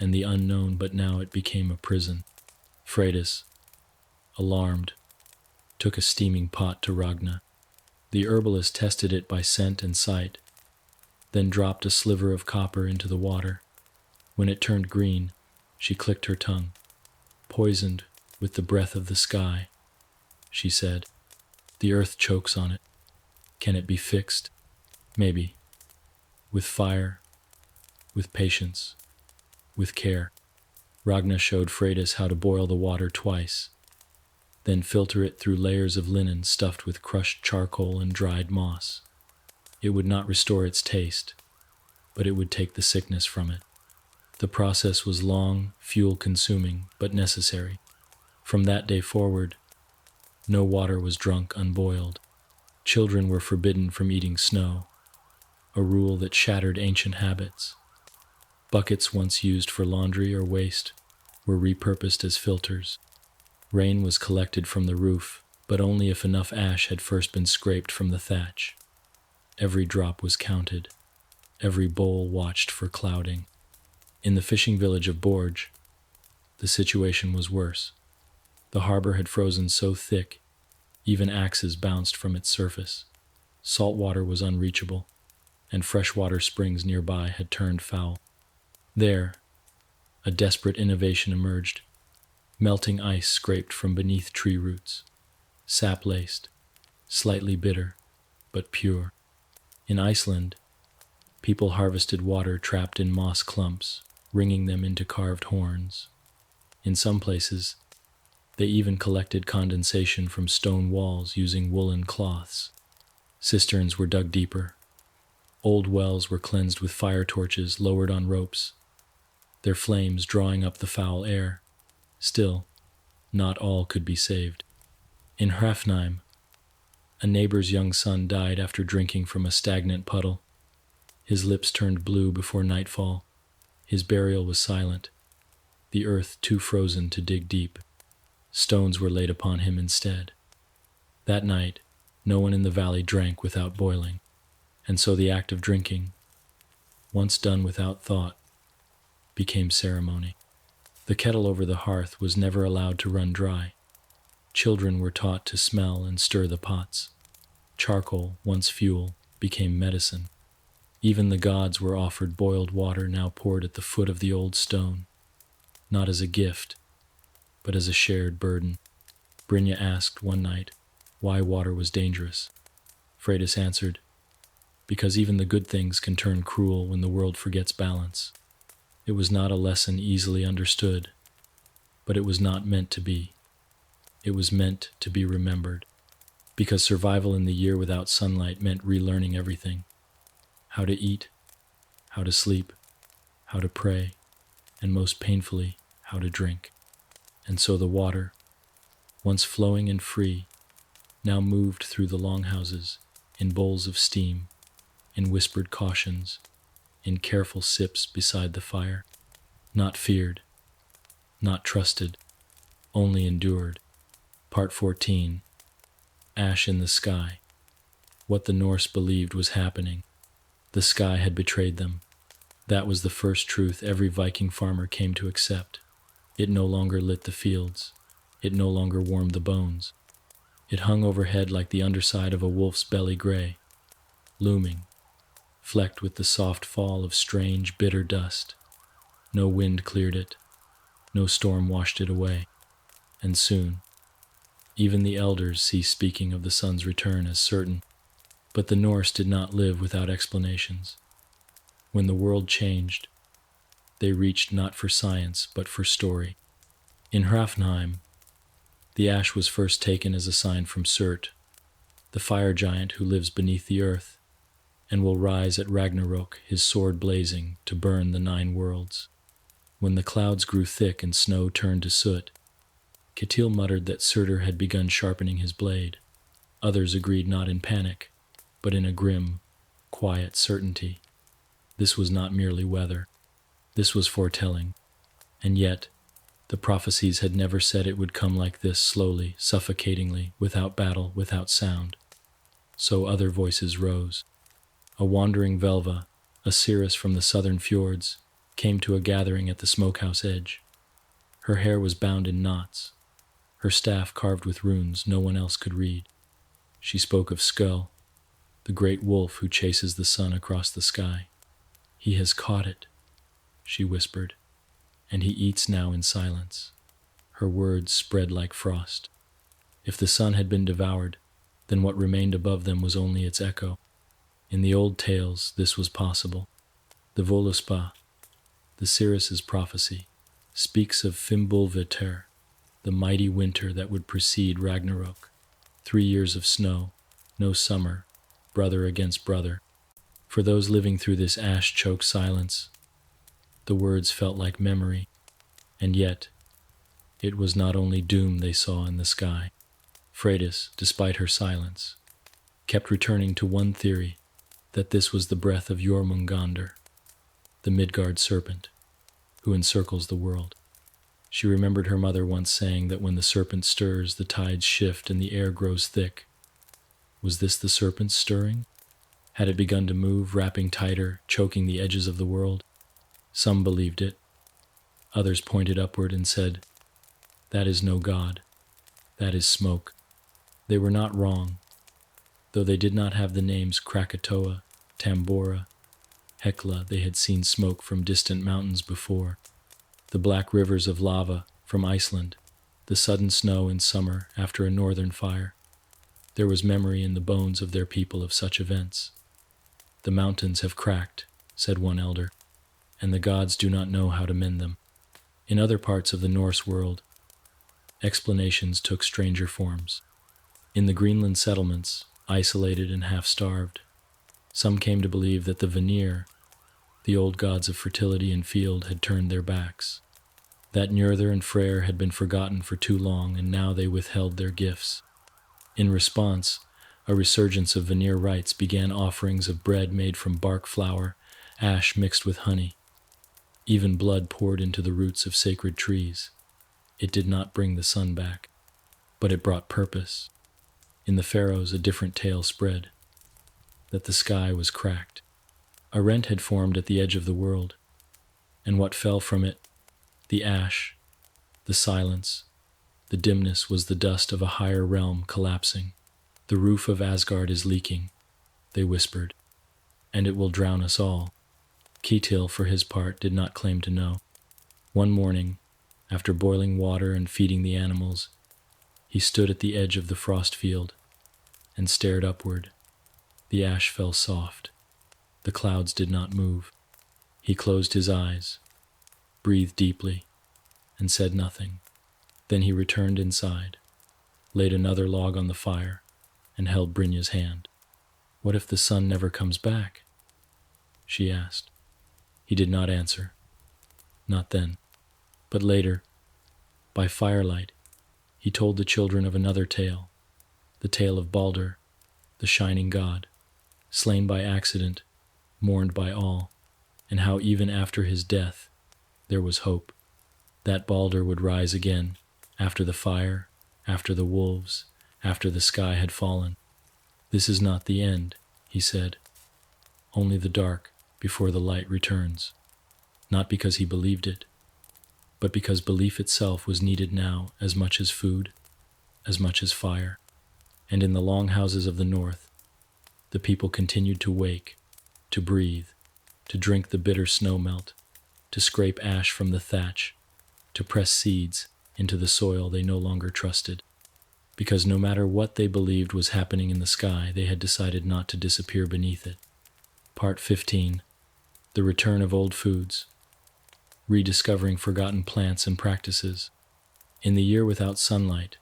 Speaker 1: and the unknown, but now it became a prison. Freydis, alarmed, took a steaming pot to Ragna. The herbalist tested it by scent and sight, then dropped a sliver of copper into the water. When it turned green, she clicked her tongue. Poisoned with the breath of the sky, she said. The earth chokes on it. Can it be fixed? Maybe. With fire, with patience, with care. Ragna showed Freydis how to boil the water twice, then filter it through layers of linen stuffed with crushed charcoal and dried moss. It would not restore its taste, but it would take the sickness from it. The process was long, fuel-consuming, but necessary. From that day forward, no water was drunk unboiled. Children were forbidden from eating snow, a rule that shattered ancient habits. Buckets once used for laundry or waste were repurposed as filters. Rain was collected from the roof, but only if enough ash had first been scraped from the thatch. Every drop was counted, every bowl watched for clouding. In the fishing village of Borge, the situation was worse. The harbor had frozen so thick, even axes bounced from its surface. Salt water was unreachable, and freshwater springs nearby had turned foul. There, a desperate innovation emerged. Melting ice scraped from beneath tree roots, sap-laced, slightly bitter, but pure. In Iceland, people harvested water trapped in moss clumps, wringing them into carved horns. In some places, they even collected condensation from stone walls using woolen cloths. Cisterns were dug deeper. Old wells were cleansed with fire torches lowered on ropes, their flames drawing up the foul air. Still, not all could be saved. In Hrafnheim, a neighbor's young son died after drinking from a stagnant puddle. His lips turned blue before nightfall. His burial was silent, the earth too frozen to dig deep. Stones were laid upon him instead. That night, no one in the valley drank without boiling, and so the act of drinking, once done without thought, became ceremony. The kettle over the hearth was never allowed to run dry. Children were taught to smell and stir the pots. Charcoal, once fuel, became medicine. Even the gods were offered boiled water now poured at the foot of the old stone, not as a gift, but as a shared burden. Brynja asked one night why water was dangerous. Freydis answered, because even the good things can turn cruel when the world forgets balance. It was not a lesson easily understood, but it was not meant to be. It was meant to be remembered, because survival in the year without sunlight meant relearning everything. How to eat, how to sleep, how to pray, and most painfully, how to drink. And so the water, once flowing and free, now moved through the longhouses in bowls of steam, in whispered cautions, in careful sips beside the fire. Not feared, not trusted, only endured. Part 14. Ash in the sky. What the Norse believed was happening. The sky had betrayed them. That was the first truth every Viking farmer came to accept. It no longer lit the fields. It no longer warmed the bones. It hung overhead like the underside of a wolf's belly gray, looming, flecked with the soft fall of strange, bitter dust. No wind cleared it. No storm washed it away. And soon, even the elders ceased speaking of the sun's return as certain. But the Norse did not live without explanations. When the world changed, they reached not for science, but for story. In Hrafnheim, the ash was first taken as a sign from Surt, the fire giant who lives beneath the earth, and will rise at Ragnarok, his sword blazing, to burn the 9 worlds. When the clouds grew thick and snow turned to soot, Ketil muttered that Surtur had begun sharpening his blade. Others agreed not in panic, but in a grim, quiet certainty. This was not merely weather. This was foretelling. And yet, the prophecies had never said it would come like this, slowly, suffocatingly, without battle, without sound. So other voices rose. A wandering Velva, a seeress from the southern fjords, came to a gathering at the smokehouse edge. Her hair was bound in knots, her staff carved with runes no one else could read. She spoke of Skull, the great wolf who chases the sun across the sky. He has caught it, she whispered, and he eats now in silence. Her words spread like frost. If the sun had been devoured, then what remained above them was only its echo. In the old tales, this was possible. The Voluspa, the seeress's prophecy, speaks of Fimbulvetr, the mighty winter that would precede Ragnarok. 3 years of snow, no summer, brother against brother. For those living through this ash-choked silence, the words felt like memory, and yet, it was not only doom they saw in the sky. Freydis, despite her silence, kept returning to one theory, that this was the breath of Jormungandr, the Midgard serpent, who encircles the world. She remembered her mother once saying that when the serpent stirs, the tides shift and the air grows thick. Was this the serpent stirring? Had it begun to move, wrapping tighter, choking the edges of the world? Some believed it. Others pointed upward and said, "That is no god. That is smoke." They were not wrong, though they did not have the names Krakatoa, Tambora, Hekla. They had seen smoke from distant mountains before. The black rivers of lava from Iceland, the sudden snow in summer after a northern fire. There was memory in the bones of their people of such events. "The mountains have cracked," said one elder, "and the gods do not know how to mend them." In other parts of the Norse world, explanations took stranger forms. In the Greenland settlements, isolated and half-starved, some came to believe that the Vanir, the old gods of fertility and field, had turned their backs. That Njörður and Freyr had been forgotten for too long, and now they withheld their gifts. In response, a resurgence of Vanir rites began offerings of bread made from bark flour, ash mixed with honey. Even blood poured into the roots of sacred trees. It did not bring the sun back, but it brought purpose. In the Faroes, a different tale spread, that the sky was cracked. A rent had formed at the edge of the world, and what fell from it, the ash, the silence, the dimness, was the dust of a higher realm collapsing. "The roof of Asgard is leaking," they whispered, "and it will drown us all." Ketil, for his part, did not claim to know. One morning, after boiling water and feeding the animals, he stood at the edge of the frost field and stared upward. The ash fell soft. The clouds did not move. He closed his eyes, breathed deeply, and said nothing. Then he returned inside, laid another log on the fire, and held Brynja's hand. "What if the sun never comes back?" she asked. He did not answer. Not then, but later, by firelight, he told the children of another tale, the tale of Baldur, the shining god, slain by accident, mourned by all, and how even after his death, there was hope. That Baldur would rise again, after the fire, after the wolves, after the sky had fallen. "This is not the end," he said, "only the dark before the light returns." Not because he believed it, but because belief itself was needed now as much as food, as much as fire. And in the longhouses of the north, the people continued to wake, to breathe, to drink the bitter snow melt, to scrape ash from the thatch, to press seeds into the soil they no longer trusted. Because no matter what they believed was happening in the sky, they had decided not to disappear beneath it. Part 15. The Return of Old Foods. Rediscovering forgotten plants and practices. In the year without sunlight,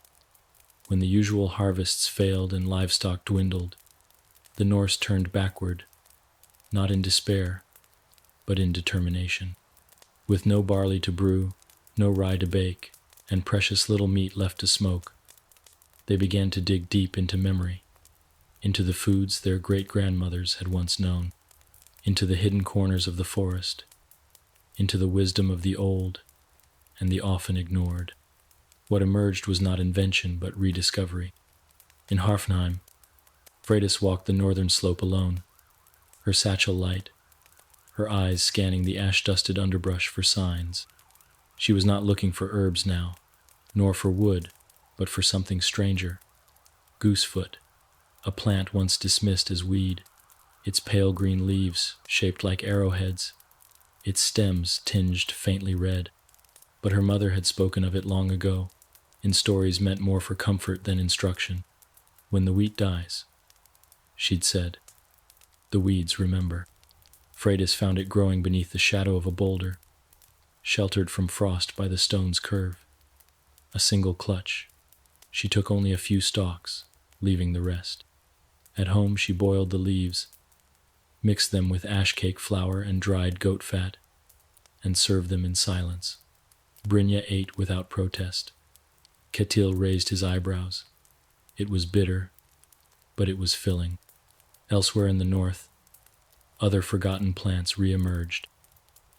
Speaker 1: when the usual harvests failed and livestock dwindled, the Norse turned backward, not in despair, but in determination. With no barley to brew, no rye to bake, and precious little meat left to smoke. They began to dig deep into memory, into the foods their great-grandmothers had once known, into the hidden corners of the forest, into the wisdom of the old and the often ignored. What emerged was not invention but rediscovery. In Hafnheim, Freydis walked the northern slope alone, her satchel light, her eyes scanning the ash-dusted underbrush for signs. She was not looking for herbs now, nor for wood, but for something stranger. Goosefoot, a plant once dismissed as weed, its pale green leaves shaped like arrowheads, its stems tinged faintly red. But her mother had spoken of it long ago, in stories meant more for comfort than instruction. When the wheat dies, she'd said, the weeds remember. Freydis found it growing beneath the shadow of a boulder, sheltered from frost by the stone's curve. A single clutch. She took only a few stalks, leaving the rest. At home she boiled the leaves, mixed them with ash cake flour and dried goat fat, and served them in silence. Brynja ate without protest. Ketil raised his eyebrows. It was bitter, but it was filling. Elsewhere in the north, other forgotten plants re-emerged.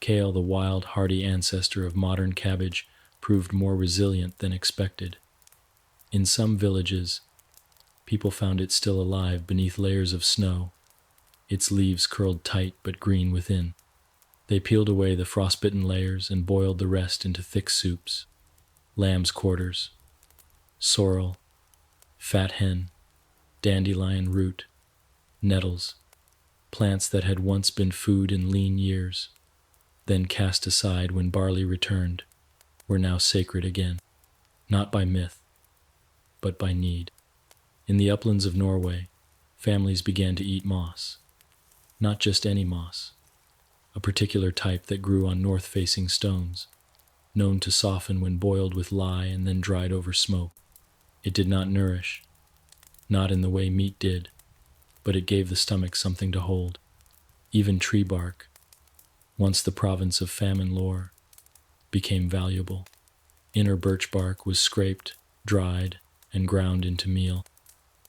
Speaker 1: Kale, the wild, hardy ancestor of modern cabbage, proved more resilient than expected. In some villages, people found it still alive beneath layers of snow, its leaves curled tight but green within. They peeled away the frostbitten layers and boiled the rest into thick soups. Lamb's quarters, sorrel, fat hen, dandelion root, nettles, plants that had once been food in lean years, then cast aside when barley returned, were now sacred again, not by myth, but by need. In the uplands of Norway, families began to eat moss. Not just any moss, a particular type that grew on north-facing stones, known to soften when boiled with lye and then dried over smoke. It did not nourish, not in the way meat did, but it gave the stomach something to hold. Even tree bark, once the province of famine lore, became valuable. Inner birch bark was scraped, dried, and ground into meal.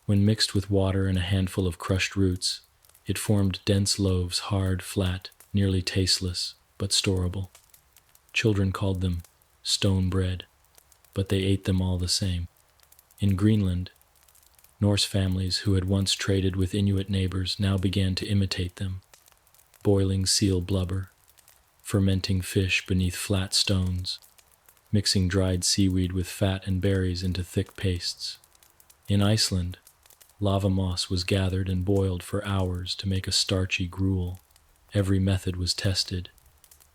Speaker 1: When mixed with water and a handful of crushed roots, it formed dense loaves, hard, flat, nearly tasteless, but storable. Children called them stone bread, but they ate them all the same. In Greenland, Norse families who had once traded with Inuit neighbors now began to imitate them, boiling seal blubber, fermenting fish beneath flat stones, mixing dried seaweed with fat and berries into thick pastes. In Iceland, lava moss was gathered and boiled for hours to make a starchy gruel. Every method was tested,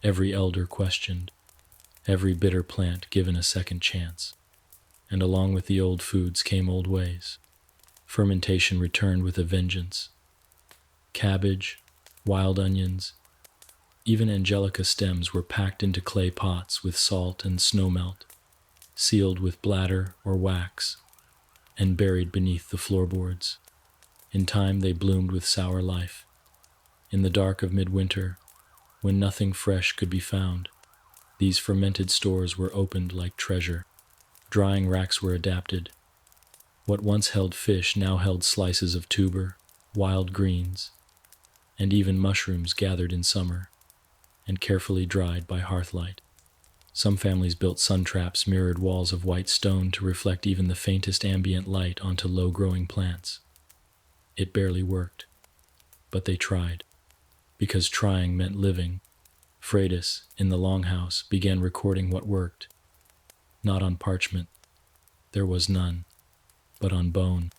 Speaker 1: every elder questioned, every bitter plant given a second chance. And along with the old foods came old ways. Fermentation returned with a vengeance. Cabbage, wild onions, even angelica stems were packed into clay pots with salt and snowmelt, sealed with bladder or wax, and buried beneath the floorboards. In time they bloomed with sour life. In the dark of midwinter, when nothing fresh could be found, these fermented stores were opened like treasure. Drying racks were adapted. What once held fish now held slices of tuber, wild greens, and even mushrooms gathered in summer and carefully dried by hearthlight. Some families built sun traps, mirrored walls of white stone to reflect even the faintest ambient light onto low-growing plants. It barely worked, but they tried. Because trying meant living, Freydis, in the longhouse, began recording what worked. Not on parchment, there was none, but on bone,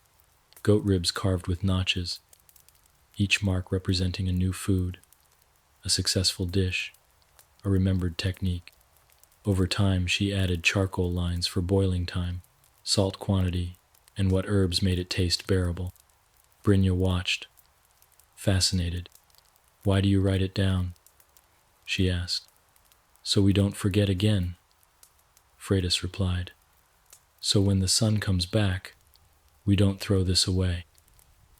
Speaker 1: goat ribs carved with notches, each mark representing a new food, a successful dish, a remembered technique. Over time, she added charcoal lines for boiling time, salt quantity, and what herbs made it taste bearable. Brynja watched, fascinated. "Why do you write it down?" she asked. "So we don't forget again," Freydis replied. "So when the sun comes back, we don't throw this away."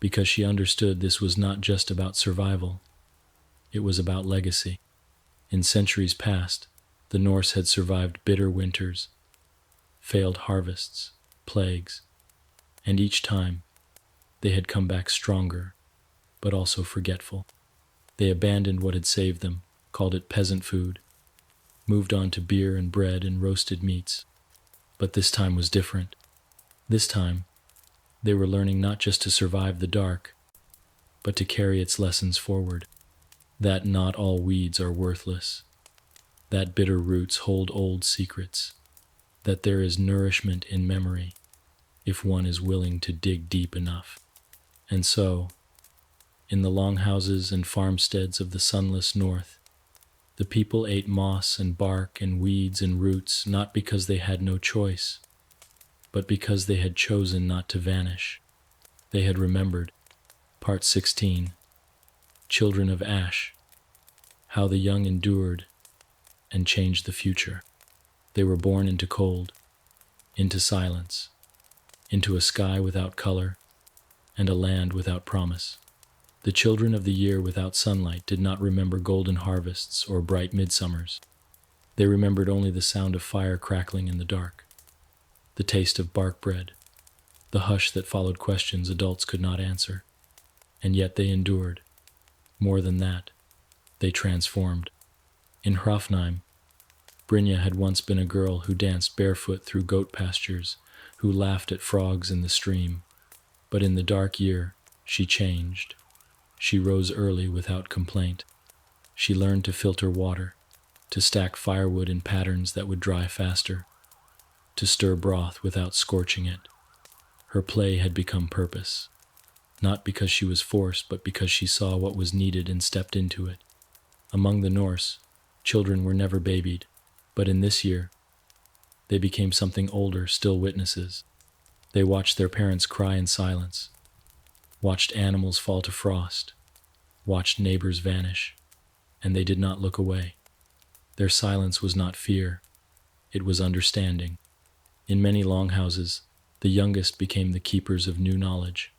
Speaker 1: Because she understood this was not just about survival, it was about legacy. In centuries past, the Norse had survived bitter winters, failed harvests, plagues, and each time they had come back stronger, but also forgetful. They abandoned what had saved them, called it peasant food, moved on to beer and bread and roasted meats. But this time was different. This time, they were learning not just to survive the dark, but to carry its lessons forward. That not all weeds are worthless, that bitter roots hold old secrets, that there is nourishment in memory if one is willing to dig deep enough. And so, in the longhouses and farmsteads of the sunless north, the people ate moss and bark and weeds and roots not because they had no choice, but because they had chosen not to vanish. They had remembered. Part 16. Children of Ash. How the young endured and changed the future. They were born into cold, into silence, into a sky without color, and a land without promise. The children of the year without sunlight did not remember golden harvests or bright midsummers. They remembered only the sound of fire crackling in the dark, the taste of bark bread, the hush that followed questions adults could not answer. And yet they endured. More than that, they transformed. In Hrafnheim, Brynja had once been a girl who danced barefoot through goat pastures, who laughed at frogs in the stream. But in the dark year, she changed. She rose early without complaint. She learned to filter water, to stack firewood in patterns that would dry faster, to stir broth without scorching it. Her play had become purpose, not because she was forced, but because she saw what was needed and stepped into it. Among the Norse, children were never babied, but in this year, they became something older, still witnesses. They watched their parents cry in silence, watched animals fall to frost, watched neighbors vanish, and they did not look away. Their silence was not fear, it was understanding. In many longhouses, the youngest became the keepers of new knowledge.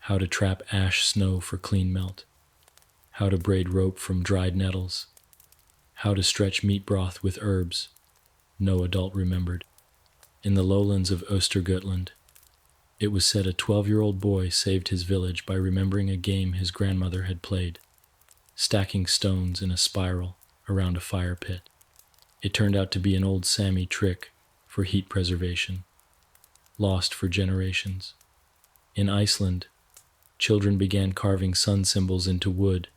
Speaker 1: How to trap ash snow for clean melt, how to braid rope from dried nettles, how to stretch meat broth with herbs. No adult remembered. In the lowlands of Östergötland, it was said a 12-year-old boy saved his village by remembering a game his grandmother had played, stacking stones in a spiral around a fire pit. It turned out to be an old Sami trick for heat preservation, lost for generations. In Iceland, children began carving sun symbols into wood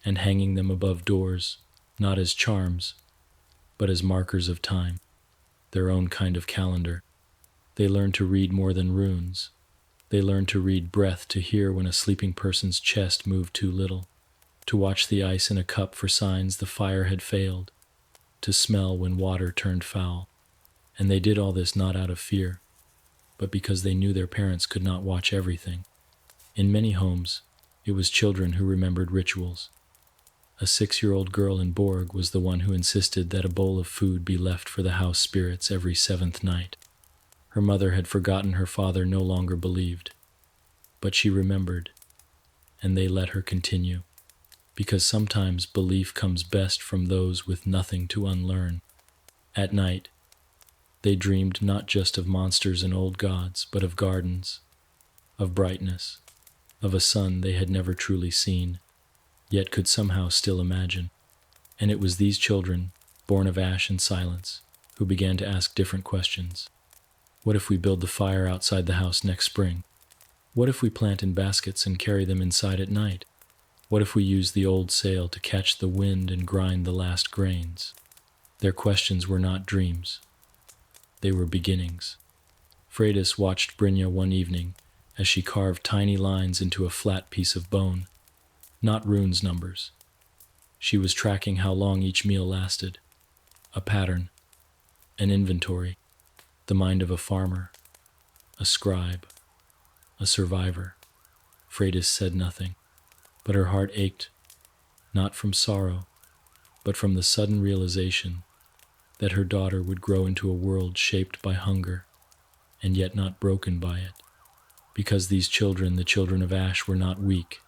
Speaker 1: and hanging them above doors, not as charms, but as markers of time, their own kind of calendar. They learned to read more than runes. They learned to read breath, to hear when a sleeping person's chest moved too little, to watch the ice in a cup for signs the fire had failed, to smell when water turned foul. And they did all this not out of fear, but because they knew their parents could not watch everything. In many homes, it was children who remembered rituals. A 6-year-old girl in Borg was the one who insisted that a bowl of food be left for the house spirits every 7th night. Her mother had forgotten, her father no longer believed. But she remembered, and they let her continue, because sometimes belief comes best from those with nothing to unlearn. At night, they dreamed not just of monsters and old gods, but of gardens, of brightness, of a sun they had never truly seen, yet could somehow still imagine. And it was these children, born of ash and silence, who began to ask different questions. What if we build the fire outside the house next spring? What if we plant in baskets and carry them inside at night? What if we use the old sail to catch the wind and grind the last grains? Their questions were not dreams. They were beginnings. Freydis watched Brynja one evening as she carved tiny lines into a flat piece of bone. Not runes numbers. She was tracking how long each meal lasted. A pattern. An inventory. The mind of a farmer. A scribe. A survivor. Freydis said nothing, but her heart ached, not from sorrow, but from the sudden realization that her daughter would grow into a world shaped by hunger, and yet not broken by it. Because these children, the children of Ash, were not weak.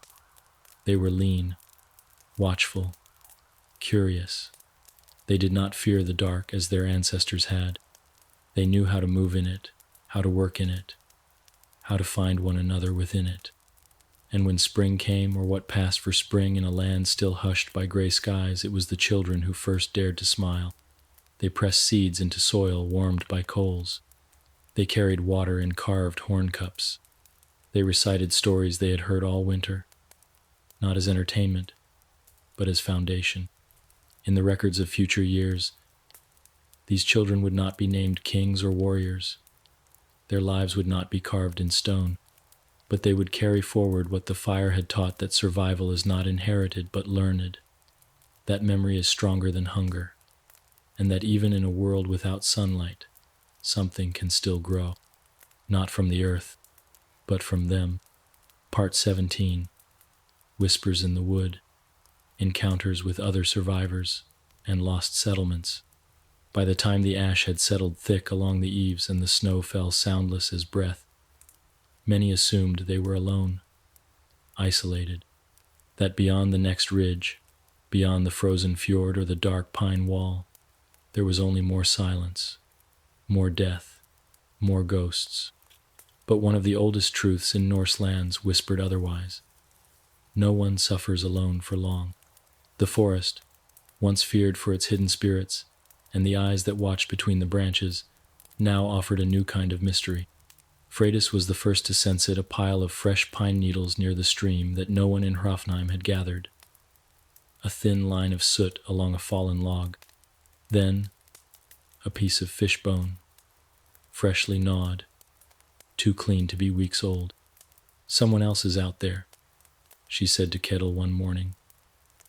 Speaker 1: They were lean, watchful, curious. They did not fear the dark as their ancestors had. They knew how to move in it, how to work in it, how to find one another within it. And when spring came, or what passed for spring in a land still hushed by gray skies, it was the children who first dared to smile. They pressed seeds into soil warmed by coals. They carried water in carved horn cups. They recited stories they had heard all winter, not as entertainment, but as foundation. In the records of future years, these children would not be named kings or warriors. Their lives would not be carved in stone, but they would carry forward what the fire had taught, that survival is not inherited but learned, that memory is stronger than hunger, and that even in a world without sunlight, something can still grow, not from the earth, but from them. Part 17, Whispers in the Wood, Encounters with Other Survivors, and Lost Settlements. By the time the ash had settled thick along the eaves and the snow fell soundless as breath, many assumed they were alone, isolated, that beyond the next ridge, beyond the frozen fjord or the dark pine wall, there was only more silence, more death, more ghosts. But one of the oldest truths in Norse lands whispered otherwise. No one suffers alone for long. The forest, once feared for its hidden spirits, and the eyes that watched between the branches, now offered a new kind of mystery. Freydis was the first to sense it, a pile of fresh pine needles near the stream that no one in Hrafnheim had gathered. A thin line of soot along a fallen log. Then, a piece of fish bone, freshly gnawed, too clean to be weeks old. "Someone else is out there," she said to Ketil one morning,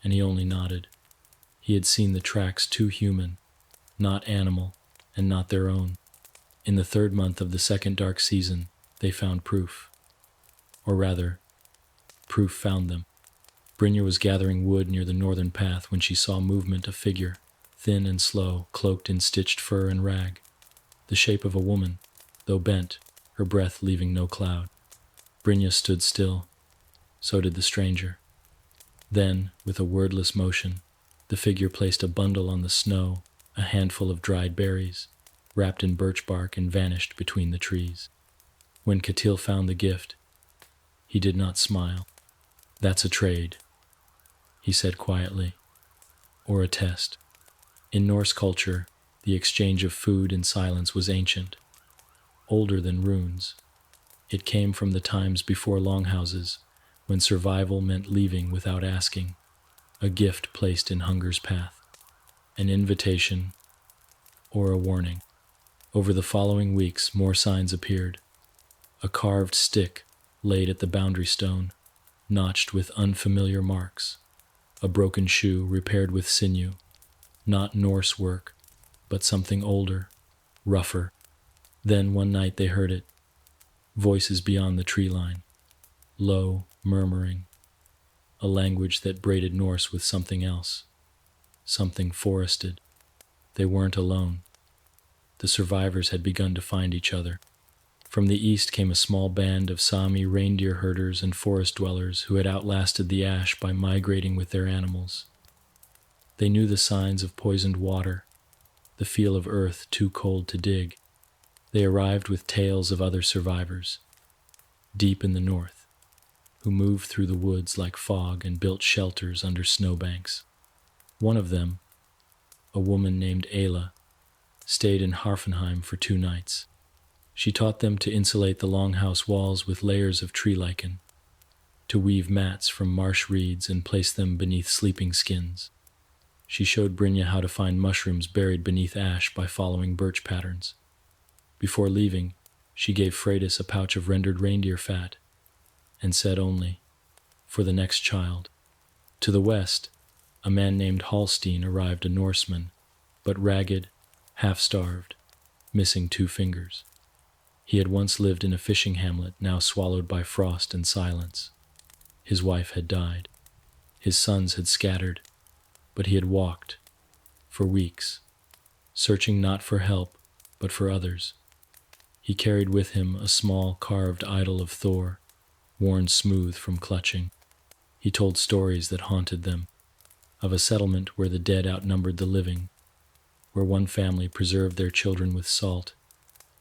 Speaker 1: and he only nodded. He had seen the tracks too human, not animal, and not their own. In the 3rd month of the 2nd dark season, they found proof. Or rather, proof found them. Brynja was gathering wood near the northern path when she saw movement, a figure, thin and slow, cloaked in stitched fur and rag. The shape of a woman, though bent, her breath leaving no cloud. Brynja stood still. So did the stranger. Then, with a wordless motion, the figure placed a bundle on the snow, a handful of dried berries, wrapped in birch bark, and vanished between the trees. When Ketil found the gift, he did not smile. "That's a trade," he said quietly, "or a test." In Norse culture, the exchange of food in silence was ancient, older than runes. It came from the times before longhouses, when survival meant leaving without asking, a gift placed in hunger's path, an invitation, or a warning. Over the following weeks, more signs appeared. A carved stick laid at the boundary stone, notched with unfamiliar marks. A broken shoe repaired with sinew. Not Norse work, but something older, rougher. Then one night they heard it. Voices beyond the tree line. Low, murmuring. A language that braided Norse with something else. Something forested. They weren't alone. The survivors had begun to find each other. From the east came a small band of Sami reindeer herders and forest dwellers who had outlasted the ash by migrating with their animals. They knew the signs of poisoned water, the feel of earth too cold to dig. They arrived with tales of other survivors, deep in the north, who moved through the woods like fog and built shelters under snowbanks. One of them, a woman named Ayla, stayed in Hrafnheim for 2 nights. She taught them to insulate the longhouse walls with layers of tree lichen, to weave mats from marsh reeds and place them beneath sleeping skins. She showed Brynja how to find mushrooms buried beneath ash by following birch patterns. Before leaving, she gave Freydis a pouch of rendered reindeer fat, and said only, "For the next child." To the west, a man named Hallstein arrived, a Norseman, but ragged, half-starved, missing 2 fingers. He had once lived in a fishing hamlet, now swallowed by frost and silence. His wife had died. His sons had scattered, but he had walked, for weeks, searching not for help, but for others. He carried with him a small carved idol of Thor, worn smooth from clutching. He told stories that haunted them, of a settlement where the dead outnumbered the living, where one family preserved their children with salt,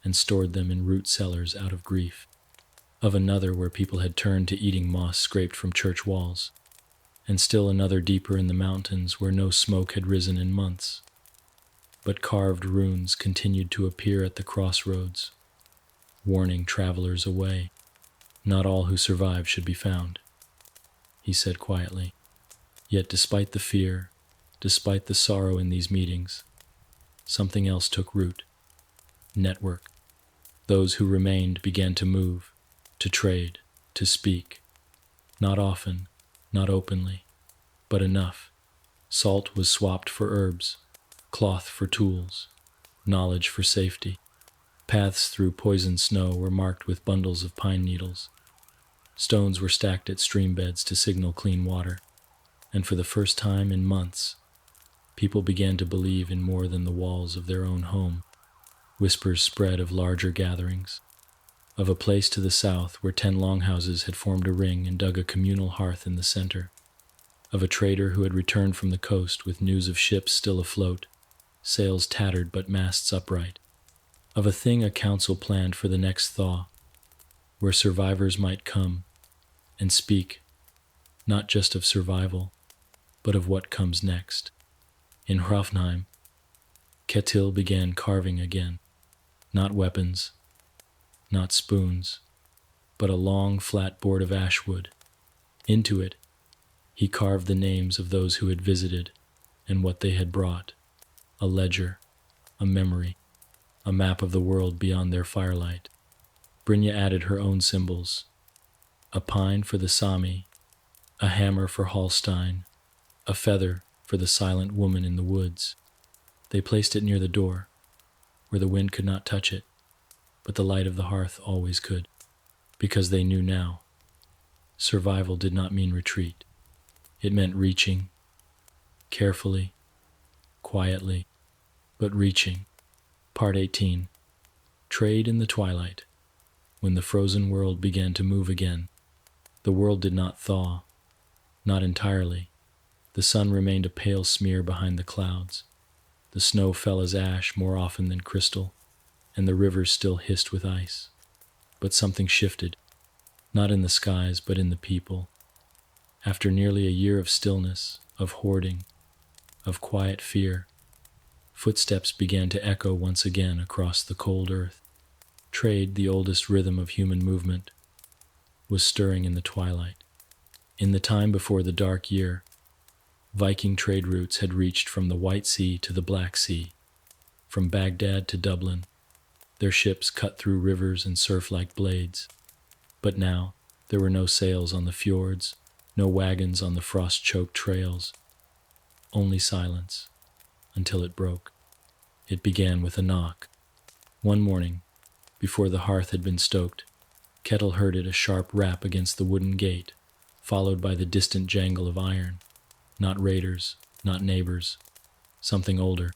Speaker 1: and stored them in root cellars out of grief. Of another where people had turned to eating moss scraped from church walls, and still another deeper in the mountains where no smoke had risen in months. But carved runes continued to appear at the crossroads, warning travelers away. Not all who survive should be found, he said quietly. Yet despite the fear, despite the sorrow in these meetings, something else took root. Network. Those who remained began to move, to trade, to speak. Not often, not openly, but enough. Salt was swapped for herbs, cloth for tools, knowledge for safety. Paths through poisoned snow were marked with bundles of pine needles. Stones were stacked at stream beds to signal clean water. And for the first time in months, people began to believe in more than the walls of their own home. Whispers spread of larger gatherings, of a place to the south where 10 longhouses had formed a ring and dug a communal hearth in the center, of a trader who had returned from the coast with news of ships still afloat, sails tattered but masts upright, of a thing a council planned for the next thaw, where survivors might come and speak, not just of survival, but of what comes next. In Hrafnheim, Ketil began carving again, not weapons, not spoons, but a long, flat board of ash wood. Into it, he carved the names of those who had visited and what they had brought, a ledger, a memory, a map of the world beyond their firelight. Brynja added her own symbols, a pine for the Sami, a hammer for Hallstein, a feather for the silent woman in the woods. They placed it near the door, where the wind could not touch it, but the light of the hearth always could, because they knew now. Survival did not mean retreat. It meant reaching, carefully, quietly, but reaching. Part 18. Trade in the twilight. When the frozen world began to move again, the world did not thaw, not entirely. The sun remained a pale smear behind the clouds. The snow fell as ash more often than crystal, and the rivers still hissed with ice. But something shifted, not in the skies, but in the people. After nearly a year of stillness, of hoarding, of quiet fear, footsteps began to echo once again across the cold earth. Trade, the oldest rhythm of human movement, was stirring in the twilight. In the time before the dark year, Viking trade routes had reached from the White Sea to the Black Sea, from Baghdad to Dublin. Their ships cut through rivers and surf like blades. But now, there were no sails on the fjords, no wagons on the frost-choked trails. Only silence, until it broke. It began with a knock. One morning, before the hearth had been stoked, Ketil heard it a sharp rap against the wooden gate, followed by the distant jangle of iron. Not raiders, not neighbors, something older.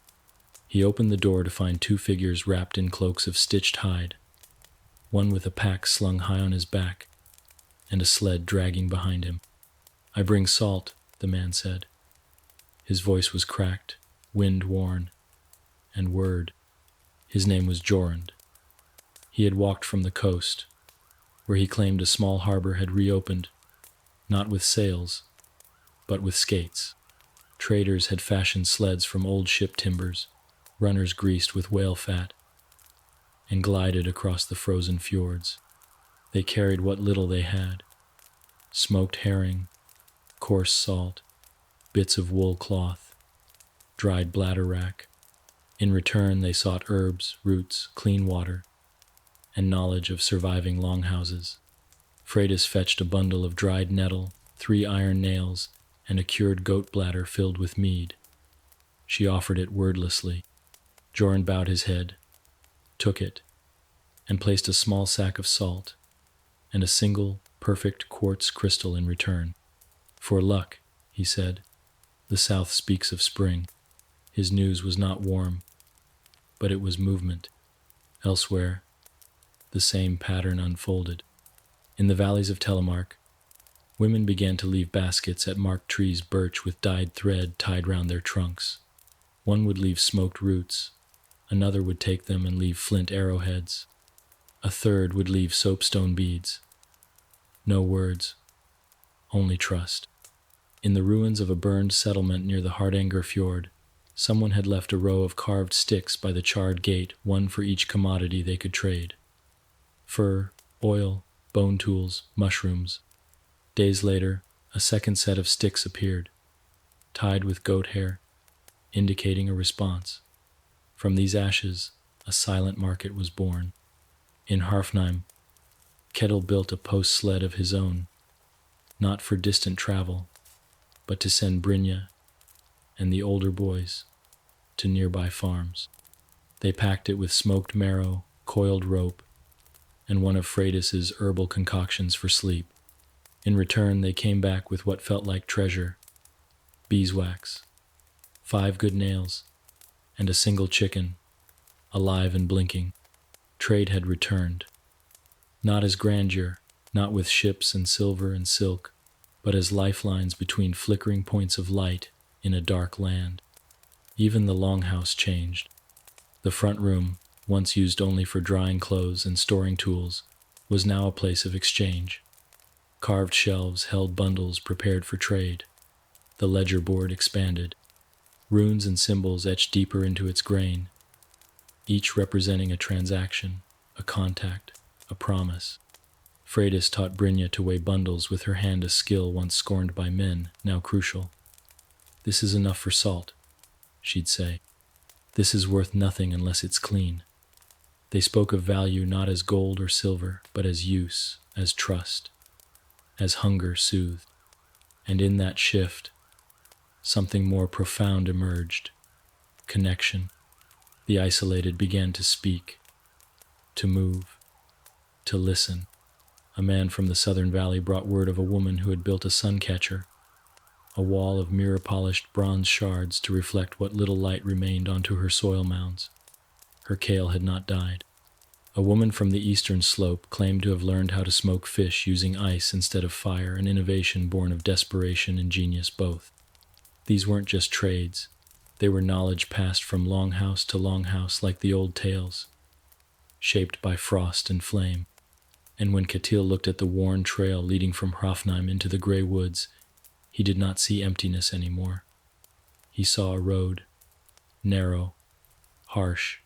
Speaker 1: He opened the door to find 2 figures wrapped in cloaks of stitched hide, one with a pack slung high on his back, and a sled dragging behind him. "I bring salt," the man said. His voice was cracked, wind-worn, and word. His name was Jorund. He had walked from the coast, where he claimed a small harbor had reopened, not with sails, but with skates. Traders had fashioned sleds from old ship timbers, runners greased with whale fat, and glided across the frozen fjords. They carried what little they had: smoked herring, coarse salt, bits of wool cloth, dried bladderwrack. In return, they sought herbs, roots, clean water, and knowledge of surviving longhouses. Freydis fetched a bundle of dried nettle, 3 iron nails, and a cured goat bladder filled with mead. She offered it wordlessly. Jorund bowed his head, took it, and placed a small sack of salt and a single, perfect quartz crystal in return. "For luck," he said. "The south speaks of spring." His news was not warm, but it was movement. Elsewhere, the same pattern unfolded. In the valleys of Telemark, women began to leave baskets at marked trees birch with dyed thread tied round their trunks. One would leave smoked roots, Another would take them and leave flint arrowheads. A third would leave soapstone beads. No words, only trust. In the ruins of a burned settlement near the Hardanger fjord, someone had left a row of carved sticks by the charred gate, one for each commodity they could trade. Fur, oil, bone tools, mushrooms. Days later, a second set of sticks appeared, tied with goat hair, indicating a response. From these ashes, a silent market was born. In Harfnheim, Ketil built a post sled of his own, not for distant travel, but to send Brynja and the older boys to nearby farms. They packed it with smoked marrow, coiled rope, and one of Freydis's herbal concoctions for sleep. In return, they came back with what felt like treasure: beeswax, 5 good nails, and a single chicken, alive and blinking. Trade had returned. Not as grandeur, not with ships and silver and silk, but as lifelines between flickering points of light in a dark land. Even the longhouse changed. The front room, once used only for drying clothes and storing tools, was now a place of exchange. Carved shelves held bundles prepared for trade. The ledger board expanded. Runes and symbols etched deeper into its grain, each representing a transaction, a contact, a promise. Freydis taught Brynja to weigh bundles with her hand, a skill once scorned by men, now crucial. "This is enough for salt," she'd say. "This is worth nothing unless it's clean." They spoke of value not as gold or silver, but as use, as trust, as hunger soothed. And in that shift, something more profound emerged: connection. The isolated began to speak, to move, to listen. A man from the southern valley brought word of a woman who had built a sun catcher, a wall of mirror-polished bronze shards to reflect what little light remained onto her soil mounds. Her kale had not died. A woman from the eastern slope claimed to have learned how to smoke fish using ice instead of fire, an innovation born of desperation and genius both. These weren't just trades. They were knowledge passed from longhouse to longhouse like the old tales, shaped by frost and flame. And when Ketil looked at the worn trail leading from Hrafnheim into the gray woods, he did not see emptiness anymore. He saw a road, narrow, harsh,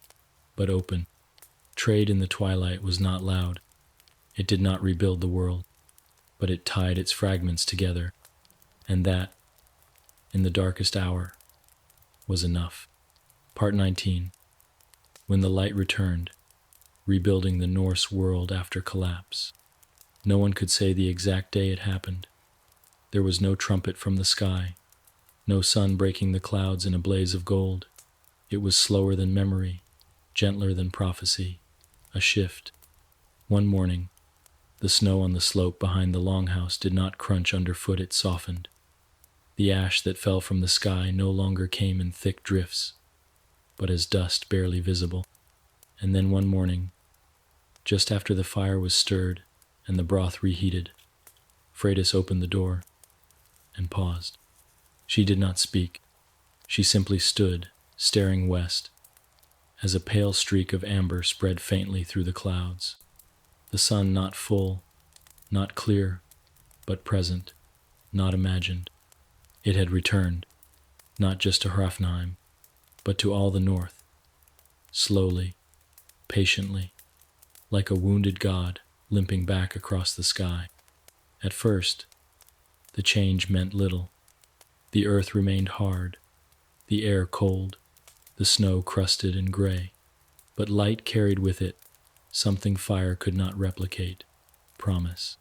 Speaker 1: but open. Trade in the twilight was not loud. It did not rebuild the world, but it tied its fragments together. And that, in the darkest hour, was enough. Part 19. When the light returned, rebuilding the Norse world after collapse. No one could say the exact day it happened. There was no trumpet from the sky, no sun breaking the clouds in a blaze of gold. It was slower than memory, gentler than prophecy, a shift. One morning, the snow on the slope behind the longhouse did not crunch underfoot, it softened. The ash that fell from the sky no longer came in thick drifts, but as dust barely visible. And then one morning, just after the fire was stirred and the broth reheated, Freydis opened the door and paused. She did not speak. She simply stood, staring west, as a pale streak of amber spread faintly through the clouds. The sun not full, not clear, but present, not imagined. It had returned, not just to Hrafnheim, but to all the north, slowly, patiently, like a wounded god limping back across the sky. At first, the change meant little. The earth remained hard, the air cold, the snow crusted and gray. But light carried with it something fire could not replicate: promise.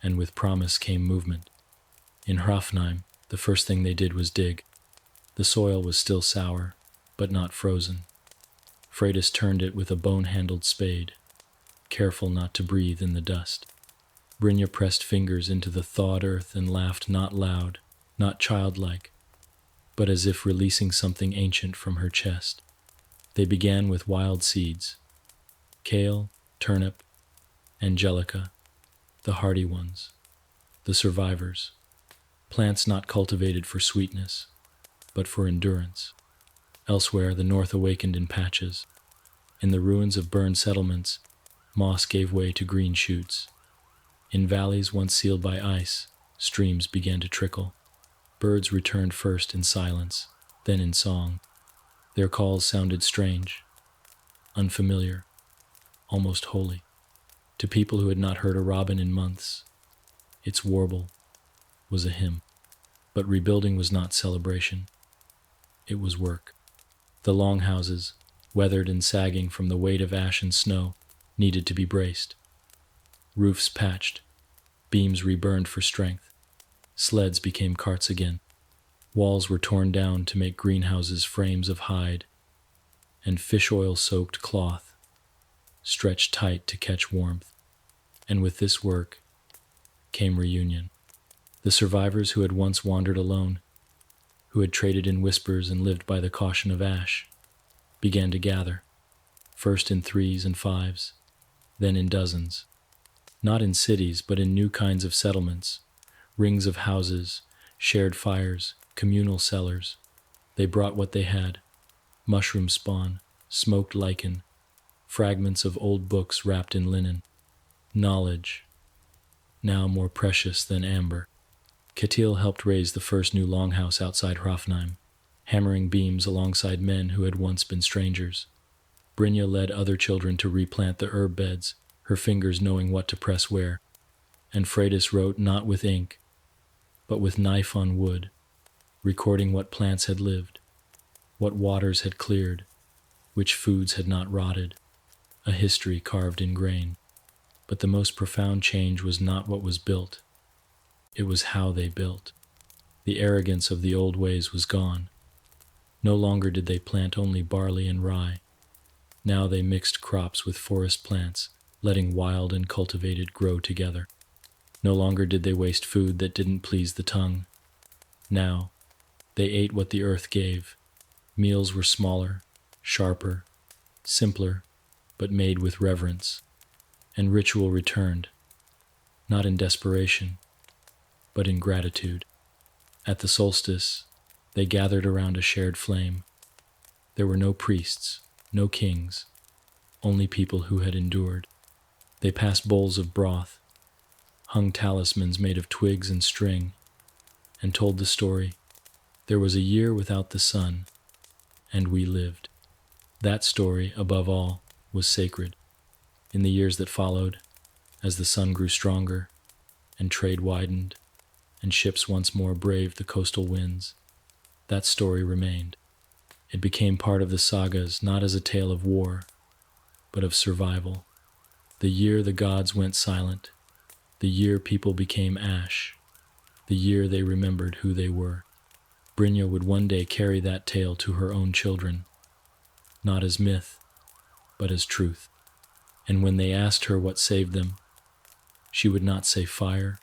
Speaker 1: And with promise came movement. In Hrafnheim, the first thing they did was dig. The soil was still sour, but not frozen. Freydis turned it with a bone-handled spade, careful not to breathe in the dust. Brynja pressed fingers into the thawed earth and laughed, not loud, not childlike, but as if releasing something ancient from her chest. They began with wild seeds: kale, turnip, angelica, the hardy ones, the survivors, plants not cultivated for sweetness, but for endurance. Elsewhere, the north awakened in patches. In the ruins of burned settlements, moss gave way to green shoots. In valleys once sealed by ice, streams began to trickle. Birds returned first in silence, then in song. Their calls sounded strange, unfamiliar, almost holy. To people who had not heard a robin in months, its warble was a hymn. But rebuilding was not celebration. It was work. The longhouses, weathered and sagging from the weight of ash and snow, needed to be braced. Roofs patched, beams reburned for strength. Sleds became carts again. Walls were torn down to make greenhouses frames of hide, and fish oil-soaked cloth stretched tight to catch warmth. And with this work came reunion. The survivors who had once wandered alone, who had traded in whispers and lived by the caution of ash, began to gather, first in 3s and 5s, then in dozens. Not in cities, but in new kinds of settlements, rings of houses, shared fires, communal cellars. They brought what they had: mushroom spawn, smoked lichen, fragments of old books wrapped in linen, knowledge, now more precious than amber. Ketil helped raise the first new longhouse outside Hrafnheim, hammering beams alongside men who had once been strangers. Brynja led other children to replant the herb beds, her fingers knowing what to press where. And Freydis wrote not with ink, but with knife on wood, recording what plants had lived, what waters had cleared, which foods had not rotted, a history carved in grain. But the most profound change was not what was built. It was how they built. The arrogance of the old ways was gone. No longer did they plant only barley and rye. Now they mixed crops with forest plants, letting wild and cultivated grow together. No longer did they waste food that didn't please the tongue. Now, they ate what the earth gave. Meals were smaller, sharper, simpler, but made with reverence. And ritual returned, not in desperation, but in gratitude. At the solstice, they gathered around a shared flame. There were no priests, no kings, only people who had endured. They passed bowls of broth, hung talismans made of twigs and string, and told the story. There was a year without the sun, and we lived. That story, above all, was sacred. In the years that followed, as the sun grew stronger, and trade widened, and ships once more braved the coastal winds, that story remained. It became part of the sagas, not as a tale of war, but of survival. The year the gods went silent, the year people became ash, the year they remembered who they were. Brynja would one day carry that tale to her own children, not as myth, but as truth. And when they asked her what saved them, she would not say fire,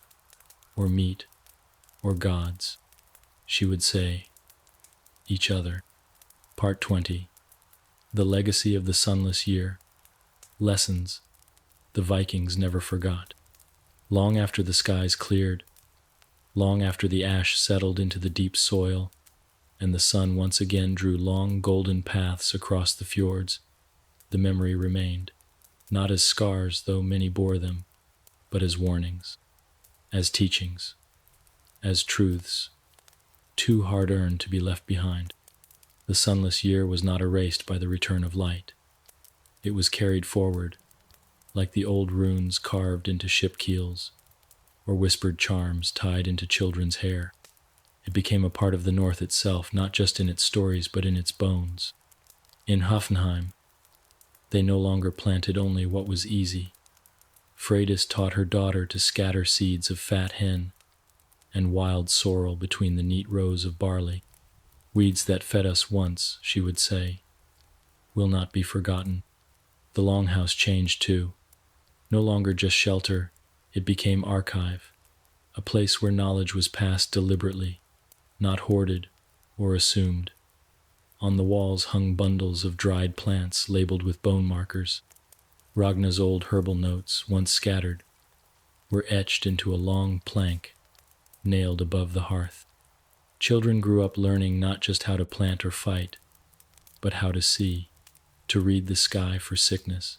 Speaker 1: or meat, or gods. She would say, each other. Part 20. The Legacy of the Sunless Year. Lessons the Vikings never forgot. Long after the skies cleared, long after the ash settled into the deep soil, and the sun once again drew long golden paths across the fjords, the memory remained, not as scars, though many bore them, but as warnings, as teachings, as truths, too hard-earned to be left behind. The sunless year was not erased by the return of light. It was carried forward, like the old runes carved into ship keels, or whispered charms tied into children's hair. It became a part of the North itself, not just in its stories, but in its bones. In Hoffenheim, they no longer planted only what was easy. Freydis taught her daughter to scatter seeds of fat hen and wild sorrel between the neat rows of barley. Weeds that fed us once, she would say, will not be forgotten. The longhouse changed too. No longer just shelter, it became archive, a place where knowledge was passed deliberately, not hoarded or assumed. On the walls hung bundles of dried plants labeled with bone markers. Ragna's old herbal notes, once scattered, were etched into a long plank nailed above the hearth. Children grew up learning not just how to plant or fight, but how to see, to read the sky for sickness,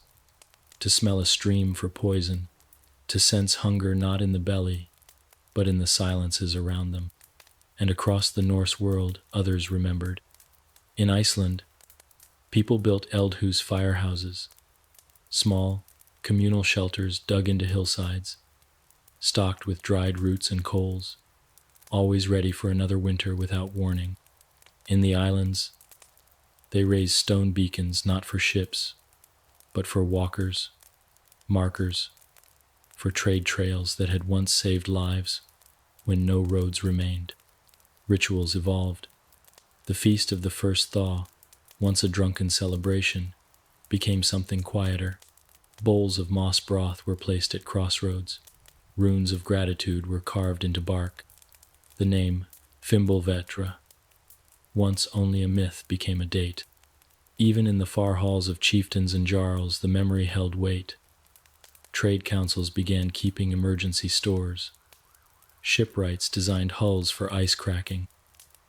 Speaker 1: to smell a stream for poison, to sense hunger not in the belly, but in the silences around them. And across the Norse world, others remembered. In Iceland, people built Eldhus firehouses, small, communal shelters dug into hillsides, stocked with dried roots and coals, always ready for another winter without warning. In the islands, they raised stone beacons not for ships, but for walkers, markers, for trade trails that had once saved lives when no roads remained. Rituals evolved. The feast of the first thaw, once a drunken celebration, became something quieter. Bowls of moss broth were placed at crossroads. Runes of gratitude were carved into bark. The name Fimbulvetr, once only a myth, became a date. Even in the far halls of chieftains and jarls, the memory held weight. Trade councils began keeping emergency stores. Shipwrights designed hulls for ice cracking.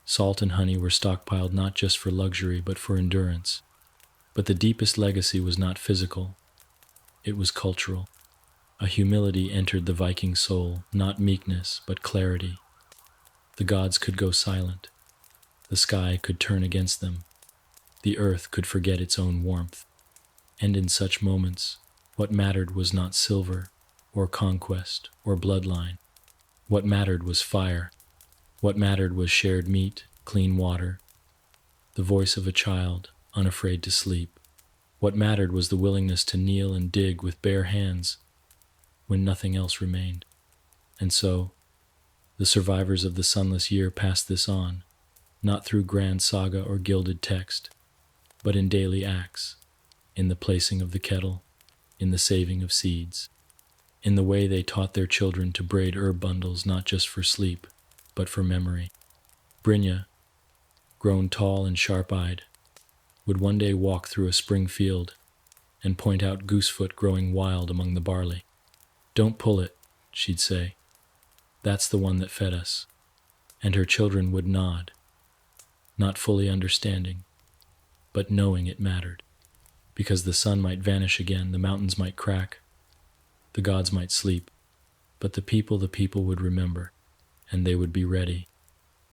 Speaker 1: Salt and honey were stockpiled not just for luxury, but for endurance. But the deepest legacy was not physical. It was cultural. A humility entered the Viking soul, not meekness, but clarity. The gods could go silent. The sky could turn against them. The earth could forget its own warmth. And in such moments, what mattered was not silver, or conquest, or bloodline. What mattered was fire. What mattered was shared meat, clean water, the voice of a child, unafraid to sleep. What mattered was the willingness to kneel and dig with bare hands when nothing else remained. And so, the survivors of the sunless year passed this on, not through grand saga or gilded text, but in daily acts, in the placing of the kettle, in the saving of seeds, in the way they taught their children to braid herb bundles not just for sleep, but for memory. Brynja, grown tall and sharp-eyed, would one day walk through a spring field and point out goosefoot growing wild among the barley. "Don't pull it," she'd say. "That's the one that fed us." And her children would nod, not fully understanding, but knowing it mattered. Because the sun might vanish again, the mountains might crack, the gods might sleep, but the people would remember, and they would be ready.